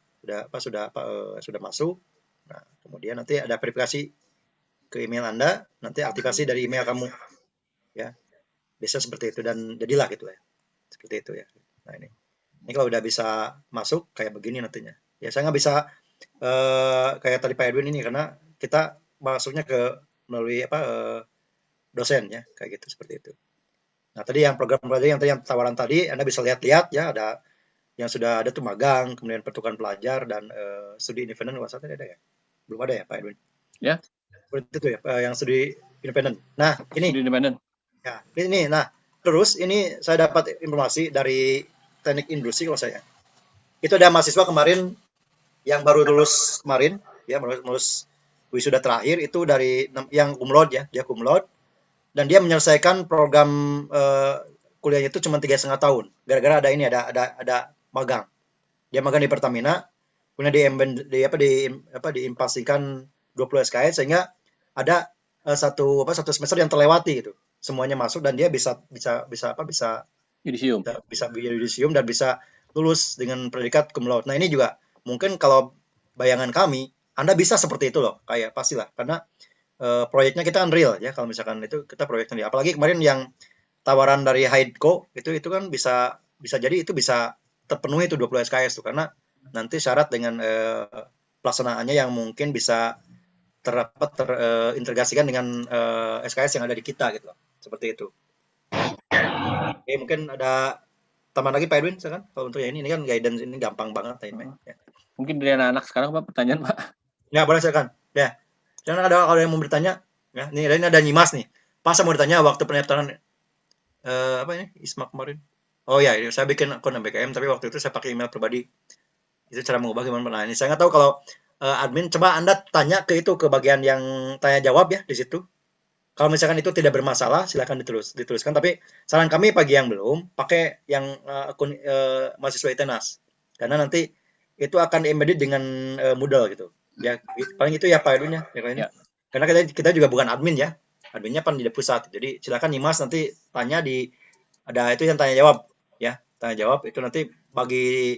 sudah masuk. Nah, kemudian nanti ada verifikasi ke email Anda, nanti aktivasi dari email kamu. Ya. Bisa seperti itu dan jadilah gitu ya. Seperti itu ya. Nah, ini kalau udah bisa masuk kayak begini nantinya. Ya, saya nggak bisa kayak tadi Pak Edwin ini karena kita masuknya melalui dosen ya, kayak gitu seperti itu. Nah, tadi yang program yang tawaran tadi Anda bisa lihat-lihat ya, ada yang sudah ada tuh magang, kemudian pertukaran pelajar dan studi independen nggak tadi ada ya? Belum ada ya Pak Edwin? Ya. Seperti itu ya, yang studi independen. Nah, ini. Studi independen. Ya, ini. Nah, terus ini saya dapat informasi dari teknik industri kalau saya. Itu ada mahasiswa kemarin yang baru lulus kemarin, ya lulus wisuda terakhir itu dari yang cum laude ya, dia cum laude dan dia menyelesaikan program kuliahnya itu cuma 3,5 tahun. Gara-gara ada magang. Dia magang di Pertamina, kemudian diimpasikan 20 SKS sehingga ada satu semester yang terlewati gitu. Semuanya masuk dan dia bisa yudisium dan bisa lulus dengan predikat cum laude. Nah, ini juga mungkin kalau bayangan kami, Anda bisa seperti itu loh, kayak pastilah karena proyeknya kita kan real ya, kalau misalkan itu kita proyeknya real. Apalagi kemarin yang tawaran dari Hydco itu kan bisa jadi itu bisa terpenuhi itu 20 SKS tuh karena nanti syarat dengan pelaksanaannya yang mungkin bisa terintegrasikan dengan SKS yang ada di kita gitu loh. Seperti itu. Oke, mungkin ada tambahan lagi Pak Edwin, silakan. Kalau untuk ini kan guidance ini gampang banget ini. Ya. Mungkin dari anak-anak sekarang Pak pertanyaan Pak. Ya, boleh silakan. Ya. Jangan ada kalau yang mau bertanya, ya. Ini ada Nyimas nih. Pas saya mau ditanya waktu pendaftaran apa ini? ISMA kemarin. Oh ya, saya bikin akun BKM tapi waktu itu saya pakai email pribadi. Itu cara mengubah gimana? Nah, ini saya nggak tahu kalau admin coba Anda tanya ke bagian yang tanya jawab ya di situ. Kalau misalkan itu tidak bermasalah, silakan dituliskan. Tapi saran kami bagi yang belum, pakai yang akun mahasiswa ITENAS. Karena nanti itu akan embedded dengan Moodle gitu. Ya, paling itu ya Pak Edwin ya. Ya. Karena kita juga bukan admin ya. Adminnya kan di pusat. Jadi silakan Nyimas nanti tanya ada itu yang tanya jawab ya. Tanya jawab itu nanti bagi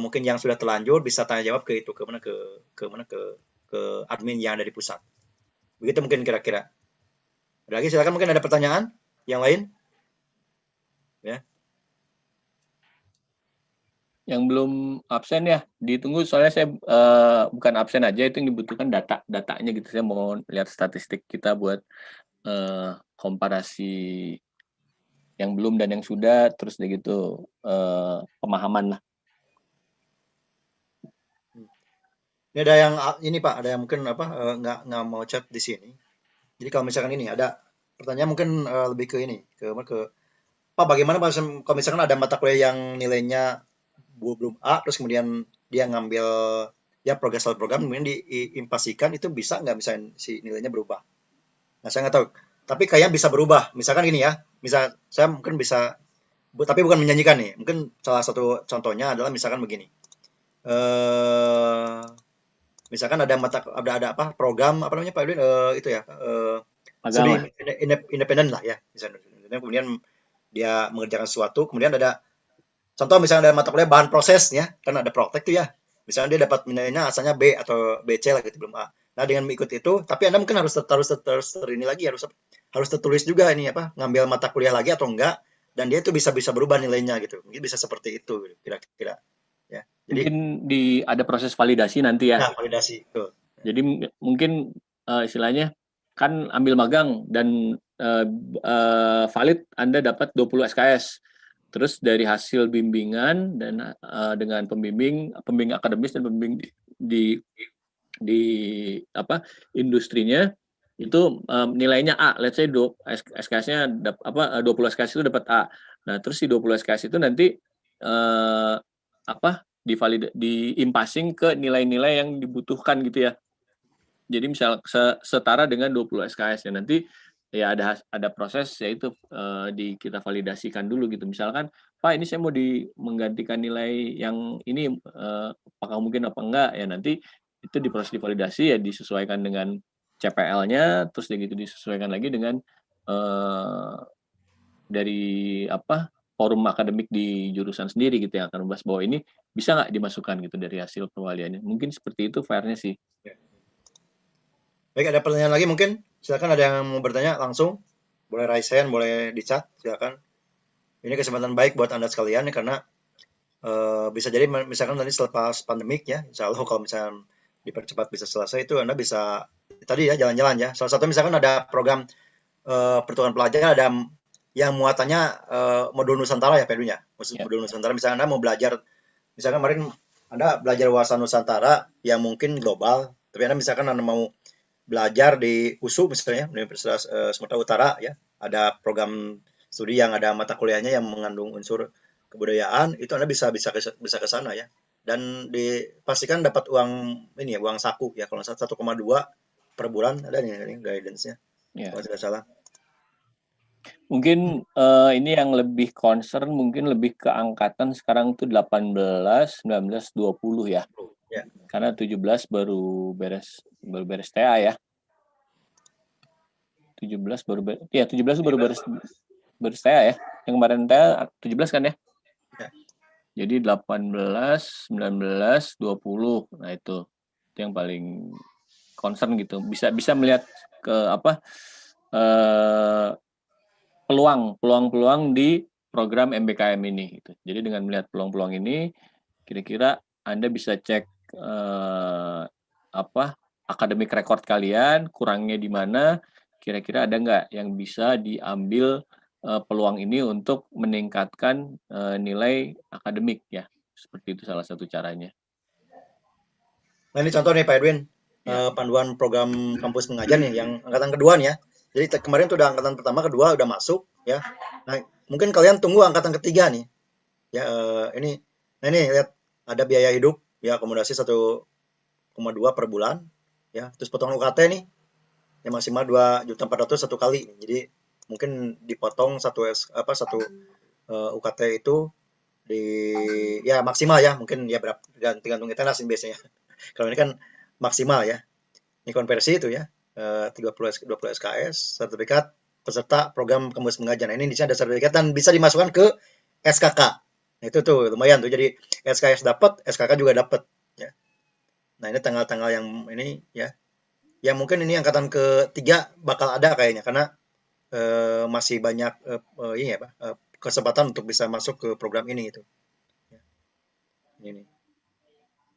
mungkin yang sudah terlanjur bisa tanya jawab ke admin yang ada di pusat. Begitu mungkin kira-kira. Ada lagi silakan mungkin ada pertanyaan yang lain? Ya. Yang belum absen ya, ditunggu soalnya saya bukan absen aja, itu yang dibutuhkan datanya gitu. Saya mau lihat statistik kita buat komparasi yang belum dan yang sudah, terus gitu pemahaman lah. Ini ada yang ini Pak, ada yang mungkin nggak mau chat di sini. Jadi kalau misalkan ini ada pertanyaan mungkin lebih ke ini ke Pak, bagaimana Pak kalau misalkan ada mata kuliah yang nilainya belum A terus kemudian dia ngambil ya progress program kemudian diimpasikan itu bisa nggak misalnya si nilainya berubah? Nah, saya nggak tahu. Tapi kayaknya bisa berubah. Misalkan gini ya, saya mungkin bisa tapi bukan menyanyikan nih. Mungkin salah satu contohnya adalah misalkan begini. Misalkan ada program apa namanya Pak Edwin itu ya studi independen lah ya misalnya kemudian dia mengerjakan sesuatu kemudian ada contoh misalnya ada mata kuliah bahan proses ya kan ada praktek tuh ya misalnya dia dapat nilainya asalnya B atau BC lah gitu belum A. Nah dengan mengikuti itu tapi Anda mungkin harus ini lagi harus tertulis juga ini ngambil mata kuliah lagi atau enggak dan dia itu bisa berubah nilainya gitu mungkin bisa seperti itu kira-kira. Ya. Jadi, mungkin ada proses validasi nanti ya. Nah, validasi. Tuh. Jadi mungkin istilahnya kan ambil magang dan valid Anda dapat 20 SKS. Terus dari hasil bimbingan dan dengan pembimbing akademis dan pembimbing di industrinya itu nilainya A. Let's say SKS-nya 20 SKS itu dapat A. Nah, terus si 20 SKS itu nanti diimpasing ke nilai-nilai yang dibutuhkan gitu ya. Jadi misal setara dengan 20 SKS ya nanti ya ada proses yaitu kita validasikan dulu gitu. Misalkan Pak ini saya mau menggantikan nilai yang ini apakah mungkin apa enggak ya nanti itu diproses divalidasi ya disesuaikan dengan CPL-nya, terus gitu disesuaikan lagi dengan dari forum akademik di jurusan sendiri gitu yang akan membahas bahwa ini bisa nggak dimasukkan gitu dari hasil perwaliannya. Mungkin seperti itu fairnya sih. Baik, ada pertanyaan lagi mungkin? Silakan, ada yang mau bertanya langsung. Boleh raise hand, boleh di chat, silakan. Ini kesempatan baik buat Anda sekalian ya, karena bisa jadi misalkan nanti selepas pandemik ya, insya Allah kalau misalnya dipercepat bisa selesai, itu Anda bisa tadi ya jalan-jalan ya. Salah satu misalkan ada program pertukaran pelajar, ada yang muatannya modul Nusantara ya Pedronya. Modul Nusantara, misalnya Anda mau belajar, misalkan kemarin Anda belajar wawasan Nusantara yang mungkin global, tapi Anda misalkan Anda mau belajar di USU misalnya, Universitas Sumatera Utara ya, ada program studi yang ada mata kuliahnya yang mengandung unsur kebudayaan, itu Anda bisa ke sana ya. Dan dipastikan dapat uang ini ya, uang saku ya, kalau 1,2 per bulan ada nih guidance-nya. Kalau tidak salah. Mungkin ini yang lebih concern mungkin lebih ke angkatan sekarang tuh 18, 19, 20 ya. Ya. Karena 17 baru beres TA ya. 17 baru 17 baru beres TA ya. Yang kemarin TA 17 kan ya? Ya. Jadi 18, 19, 20. Nah itu yang paling concern gitu. Bisa melihat ke peluang di program MBKM ini gitu. Jadi dengan melihat peluang-peluang ini, kira-kira Anda bisa cek akademik record kalian, kurangnya di mana, kira-kira ada nggak yang bisa diambil peluang ini untuk meningkatkan nilai akademik ya. Seperti itu salah satu caranya. Nah ini contoh nih Pak Edwin, panduan program kampus mengajar nih yang angkatan kedua nih ya. Jadi kemarin tuh udah angkatan pertama, kedua udah masuk ya. Nah mungkin kalian tunggu angkatan ketiga nih ya. Ini lihat ada biaya hidup ya, akomodasi 1,2 per bulan ya, terus potongan UKT nih yang maksimal 2.400.000 satu kali. Jadi mungkin dipotong satu UKT itu di ya maksimal ya, mungkin ya berapa tergantung kita nasin biasanya. Kalau ini kan maksimal ya. Ini konversi itu ya, 20 SKS, sertifikat peserta program kampus mengajar. Nah, ini di sini ada sertifikat dan bisa dimasukkan ke SKK. Nah, itu tuh lumayan tuh. Jadi SKS dapat, SKK juga dapat ya. Nah, ini tanggal-tanggal yang ini ya. Yang mungkin ini angkatan ketiga bakal ada kayaknya, karena masih banyak ini ya, kesempatan untuk bisa masuk ke program ini gitu. Ini.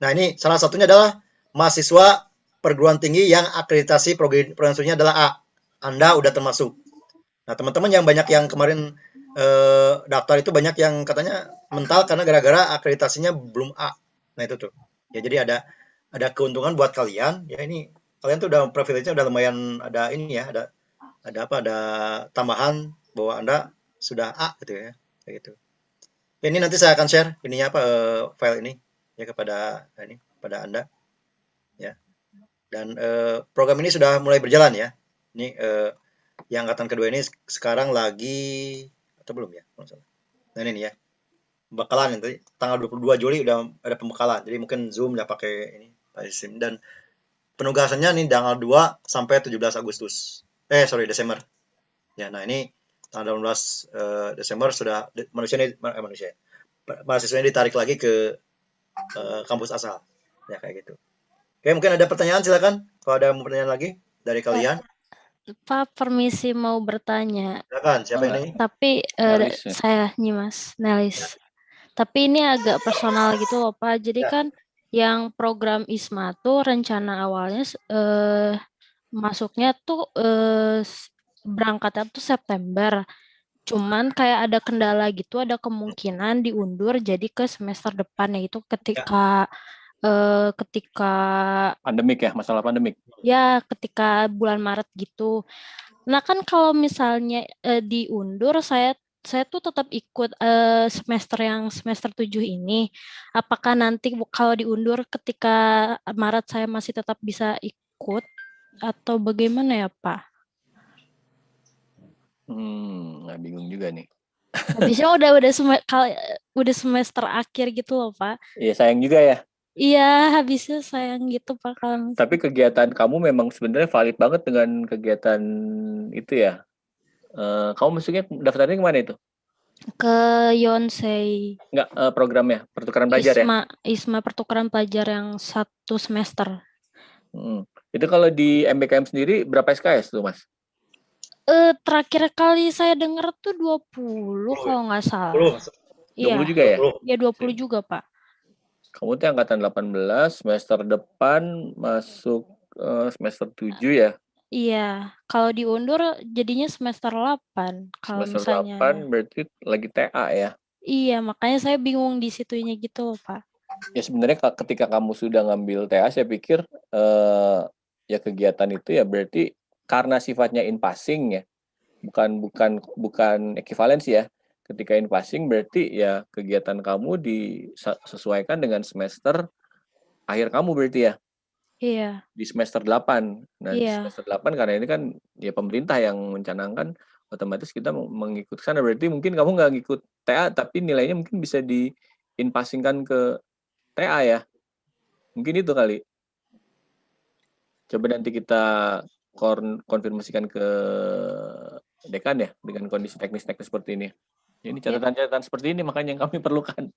Nah, ini salah satunya adalah mahasiswa perguruan tinggi yang akreditasi program studinya adalah A. Anda udah termasuk. Nah, teman-teman yang banyak yang kemarin daftar itu banyak yang katanya mental karena gara-gara akreditasinya belum A. Nah, itu tuh. Ya, jadi ada keuntungan buat kalian. Ya, ini kalian tuh udah privilege-nya udah lumayan, ada ini ya, ada tambahan bahwa Anda sudah A gitu ya. Kayak gitu. Ya, ini nanti saya akan share ininya file ini ya kepada Anda ya. Dan program ini sudah mulai berjalan ya. Ini yang angkatan kedua ini sekarang lagi atau belum ya? Nah ini ya, pembekalan nanti tanggal 22 Juli udah ada pembekalan. Jadi mungkin Zoom udah pakai ini SIM, dan penugasannya nih tanggal 2 sampai 17 Agustus. Desember. Ya, nah ini tanggal 18 Desember sudah mahasiswanya ditarik lagi ke kampus asal. Ya kayak gitu. Oke, mungkin ada pertanyaan, silakan. Kalau ada pertanyaan lagi dari kalian. Pak, permisi mau bertanya. Silakan, siapa ini? Tapi saya Nyimas Nelis. Tapi ini agak personal gitu loh Pak. Jadi kan yang program ISMA tuh rencana awalnya masuknya tuh berangkatnya tuh September. Cuman kayak ada kendala gitu, ada kemungkinan diundur jadi ke semester depan, yaitu ketika pandemik ya, masalah pandemik. Ya, ketika bulan Maret gitu. Nah, kan kalau misalnya diundur, saya tuh tetap ikut semester 7 ini. Apakah nanti kalau diundur ketika Maret saya masih tetap bisa ikut atau bagaimana ya, Pak? Bingung juga nih. Habisnya udah semester akhir gitu loh, Pak. Iya, sayang juga ya. Iya, habisnya sayang gitu Pak kalau Tapi kegiatan kamu memang sebenarnya valid banget dengan kegiatan itu ya. Kamu maksudnya daftarnya kemana itu? ke Yonsei. Enggak, programnya pertukaran pelajar ya? ISMA pertukaran pelajar yang 1 semester. Itu kalau di MBKM sendiri berapa SKS tuh Mas? Terakhir kali saya dengar tuh 20 kalau nggak salah. 20 juga ya? Iya 20 juga Pak. Kamu tuh angkatan 18, semester depan masuk semester 7 ya? Iya, kalau diundur jadinya semester 8 kalau Semester misalnya. 8 berarti lagi TA ya? Iya, makanya saya bingung di situnya gitu loh, Pak. Ya sebenarnya ketika kamu sudah ngambil TA, saya pikir ya kegiatan itu ya berarti karena sifatnya in passing ya, bukan ekivalensi ya. Ketika in passing berarti ya kegiatan kamu disesuaikan dengan semester akhir kamu berarti ya? Iya. Di semester 8. Nah, di Iya. semester 8 karena ini kan ya pemerintah yang mencanangkan, otomatis kita mengikut sana. Berarti mungkin kamu nggak ngikut TA, tapi nilainya mungkin bisa di-in-passing-kan ke TA ya? Mungkin itu kali. Coba nanti kita konfirmasikan ke dekan ya, dengan kondisi teknis-teknis seperti ini. Ini catatan-catatan seperti ini makanya yang kami perlukan.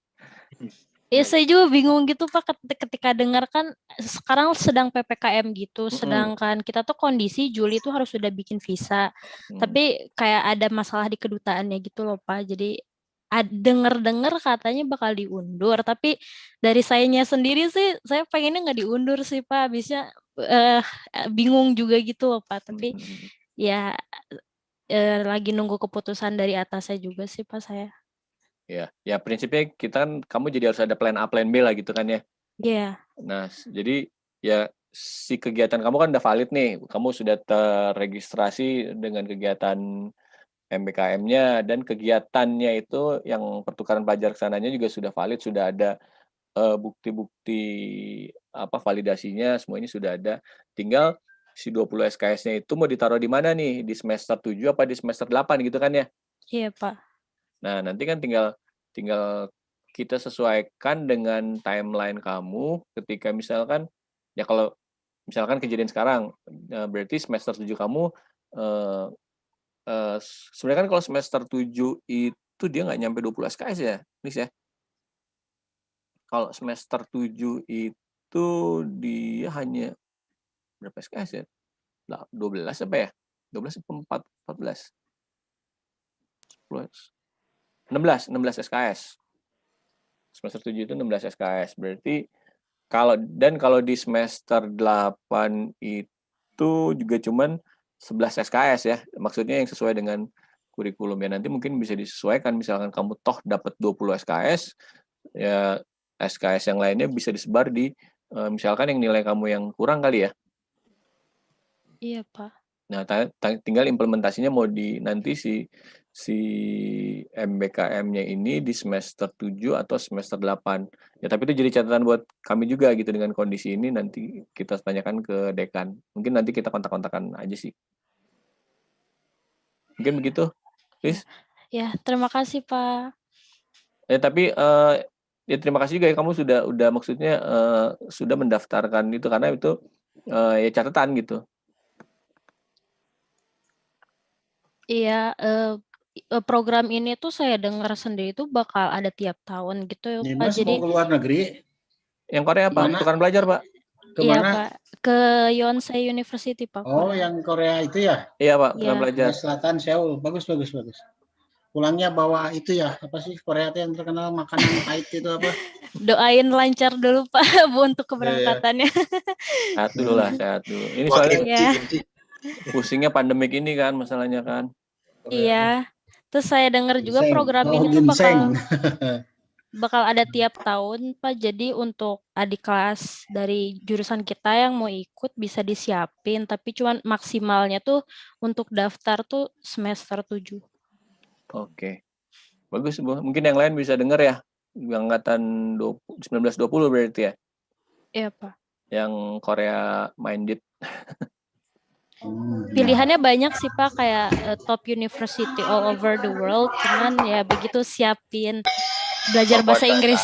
Ya saya juga bingung gitu Pak ketika dengar kan sekarang sedang PPKM gitu, sedangkan kita tuh kondisi Juli itu harus sudah bikin visa. Tapi kayak ada masalah di kedutaannya gitu loh Pak. Jadi dengar-dengar katanya bakal diundur, tapi dari sayanya sendiri sih saya pengennya nggak diundur sih Pak. Habisnya bingung juga gitu loh Pak. Tapi ya lagi nunggu keputusan dari atasnya juga sih Pak saya. Ya prinsipnya kita kan, kamu jadi harus ada plan A, plan B lah gitu kan ya. Iya. Nah, jadi ya si kegiatan kamu kan udah valid nih, kamu sudah terregistrasi dengan kegiatan MBKM-nya, dan kegiatannya itu yang pertukaran pelajar kesananya juga sudah valid, sudah ada bukti-bukti validasinya, semuanya sudah ada. Tinggal si 20 SKS-nya itu mau ditaruh di mana nih? Di semester 7 apa di semester 8 gitu kan ya? Iya, Pak. Nah, nanti kan tinggal kita sesuaikan dengan timeline kamu ketika misalkan, ya kalau misalkan kejadian sekarang, berarti semester 7 kamu, sebenarnya kan kalau semester 7 itu dia nggak nyampe 20 SKS ya, Nis ya? Kalau semester 7 itu dia hanya berapa SKS ya? 12 apa ya? 12 apa 14? 16 SKS. Semester 7 itu 16 SKS. Berarti kalau di semester 8 itu juga cuman 11 SKS ya. Maksudnya yang sesuai dengan kurikulum ya. Nanti mungkin bisa disesuaikan, misalkan kamu toh dapat 20 SKS, ya SKS yang lainnya bisa disebar di misalkan yang nilai kamu yang kurang kali ya. Iya, Pak. Nah, tinggal implementasinya mau nanti si MBKM-nya ini di semester 7 atau semester 8. Ya, tapi itu jadi catatan buat kami juga gitu, dengan kondisi ini nanti kita tanyakan ke dekan. Mungkin nanti kita kontak-kontakan aja sih. Mungkin begitu, Liz? Ya, terima kasih, Pak. Tapi ya terima kasih juga ya, kamu sudah maksudnya sudah mendaftarkan itu, karena itu ya catatan gitu. Iya, program ini tuh saya dengar sendiri tuh bakal ada tiap tahun gitu ya, Pak. Mas Jadi mau ke luar negeri? Yang Korea apa? Pertukaran belajar, Pak? Iya, Pak. Ke Yonsei University, Pak. Oh, Korea. Yang Korea itu ya? Iya, Pak. Pertukaran belajar. Selatan, Seoul. Bagus. Pulangnya bawa itu ya, apa sih Korea itu yang terkenal makanan pahit itu apa? Doain lancar dulu Pak Bu untuk keberangkatannya. Sehat dulu lah, sehat dulu. Ini soalnya pusingnya pandemik ini kan, masalahnya kan. Iya. Terus saya dengar juga program ini tuh bakal ada tiap tahun Pak. Jadi untuk adik kelas dari jurusan kita yang mau ikut bisa disiapin, tapi cuman maksimalnya tuh untuk daftar tuh semester 7. Oke. Bagus, Bu. Mungkin yang lain bisa dengar ya. Angkatan 1920 berarti ya? Iya, Pak. Yang Korea minded. Pilihannya banyak sih Pak, kayak top university all over the world. Cuman ya begitu siapin belajar bahasa Inggris.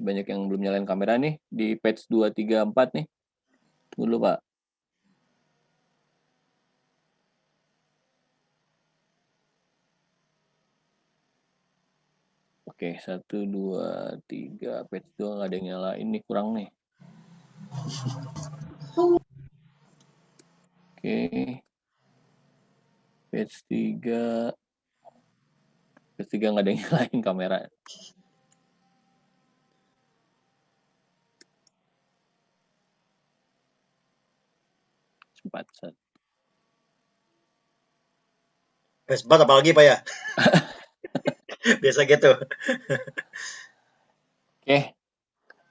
Masih banyak yang belum nyalain kamera nih di page 2, 3, 4 nih. Tunggu dulu, Pak. Oke, 1, 2, 3, page 2 nggak ada yang nyalain nih, kurang nih. Oke. Page 3. Page 3 nggak ada yang nyalain kamera. Sempat. Page 4 apalagi Pak ya? Biasa gitu. Oke.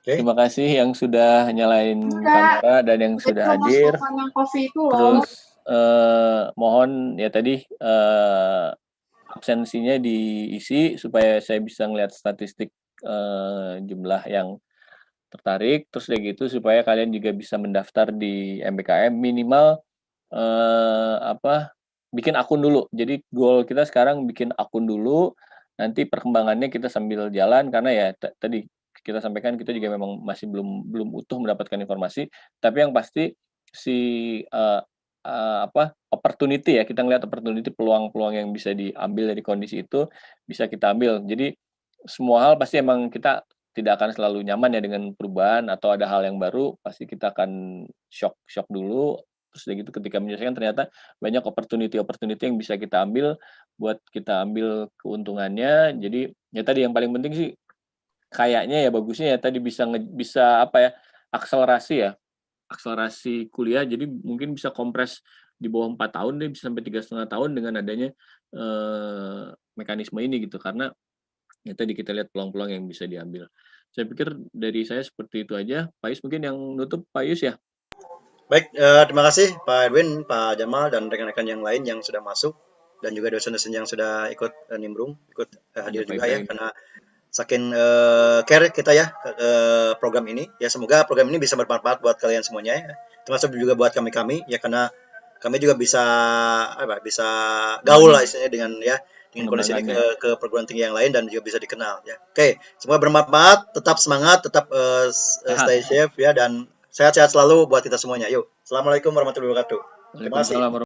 Terima kasih yang sudah nyalain kamera dan yang sudah hadir. Terus mohon ya tadi absensinya diisi supaya saya bisa ngelihat statistik jumlah yang tertarik. Terus kayak gitu supaya kalian juga bisa mendaftar di MBKM minimal bikin akun dulu. Jadi goal kita sekarang bikin akun dulu. Nanti perkembangannya kita sambil jalan karena ya tadi kita sampaikan kita juga memang masih belum utuh mendapatkan informasi, tapi yang pasti si opportunity ya, kita ngelihat opportunity, peluang-peluang yang bisa diambil dari kondisi itu bisa kita ambil. Jadi semua hal pasti emang kita tidak akan selalu nyaman ya dengan perubahan atau ada hal yang baru, pasti kita akan shock dulu. Terus udah gitu ketika menyelesaikan ternyata banyak opportunity yang bisa kita ambil buat kita ambil keuntungannya. Jadi ya tadi yang paling penting sih kayaknya ya bagusnya ya tadi bisa akselerasi kuliah, jadi mungkin bisa kompres di bawah 4 tahun deh, bisa sampai 3,5 tahun dengan adanya mekanisme ini gitu, karena ya tadi kita lihat peluang-peluang yang bisa diambil. Saya pikir dari saya seperti itu aja. Pak Yus mungkin yang nutup, Pak Yus ya. Baik, terima kasih Pak Edwin, Pak Jamal, dan rekan-rekan yang lain yang sudah masuk, dan juga dosen-dosen yang sudah ikut nimbrung, ikut hadir juga ya, karena saking care kita ya ke program ini. Ya semoga program ini bisa bermanfaat buat kalian semuanya ya. Termasuk juga buat kami ya, karena kami juga bisa bisa gaul lah istilahnya dengan kondisi ini ke perguruan tinggi yang lain dan juga bisa dikenal ya. Oke, semoga bermanfaat, tetap semangat, tetap stay safe ya, dan sehat-sehat selalu buat kita semuanya. Yuk, assalamualaikum warahmatullahi wabarakatuh. Terima kasih.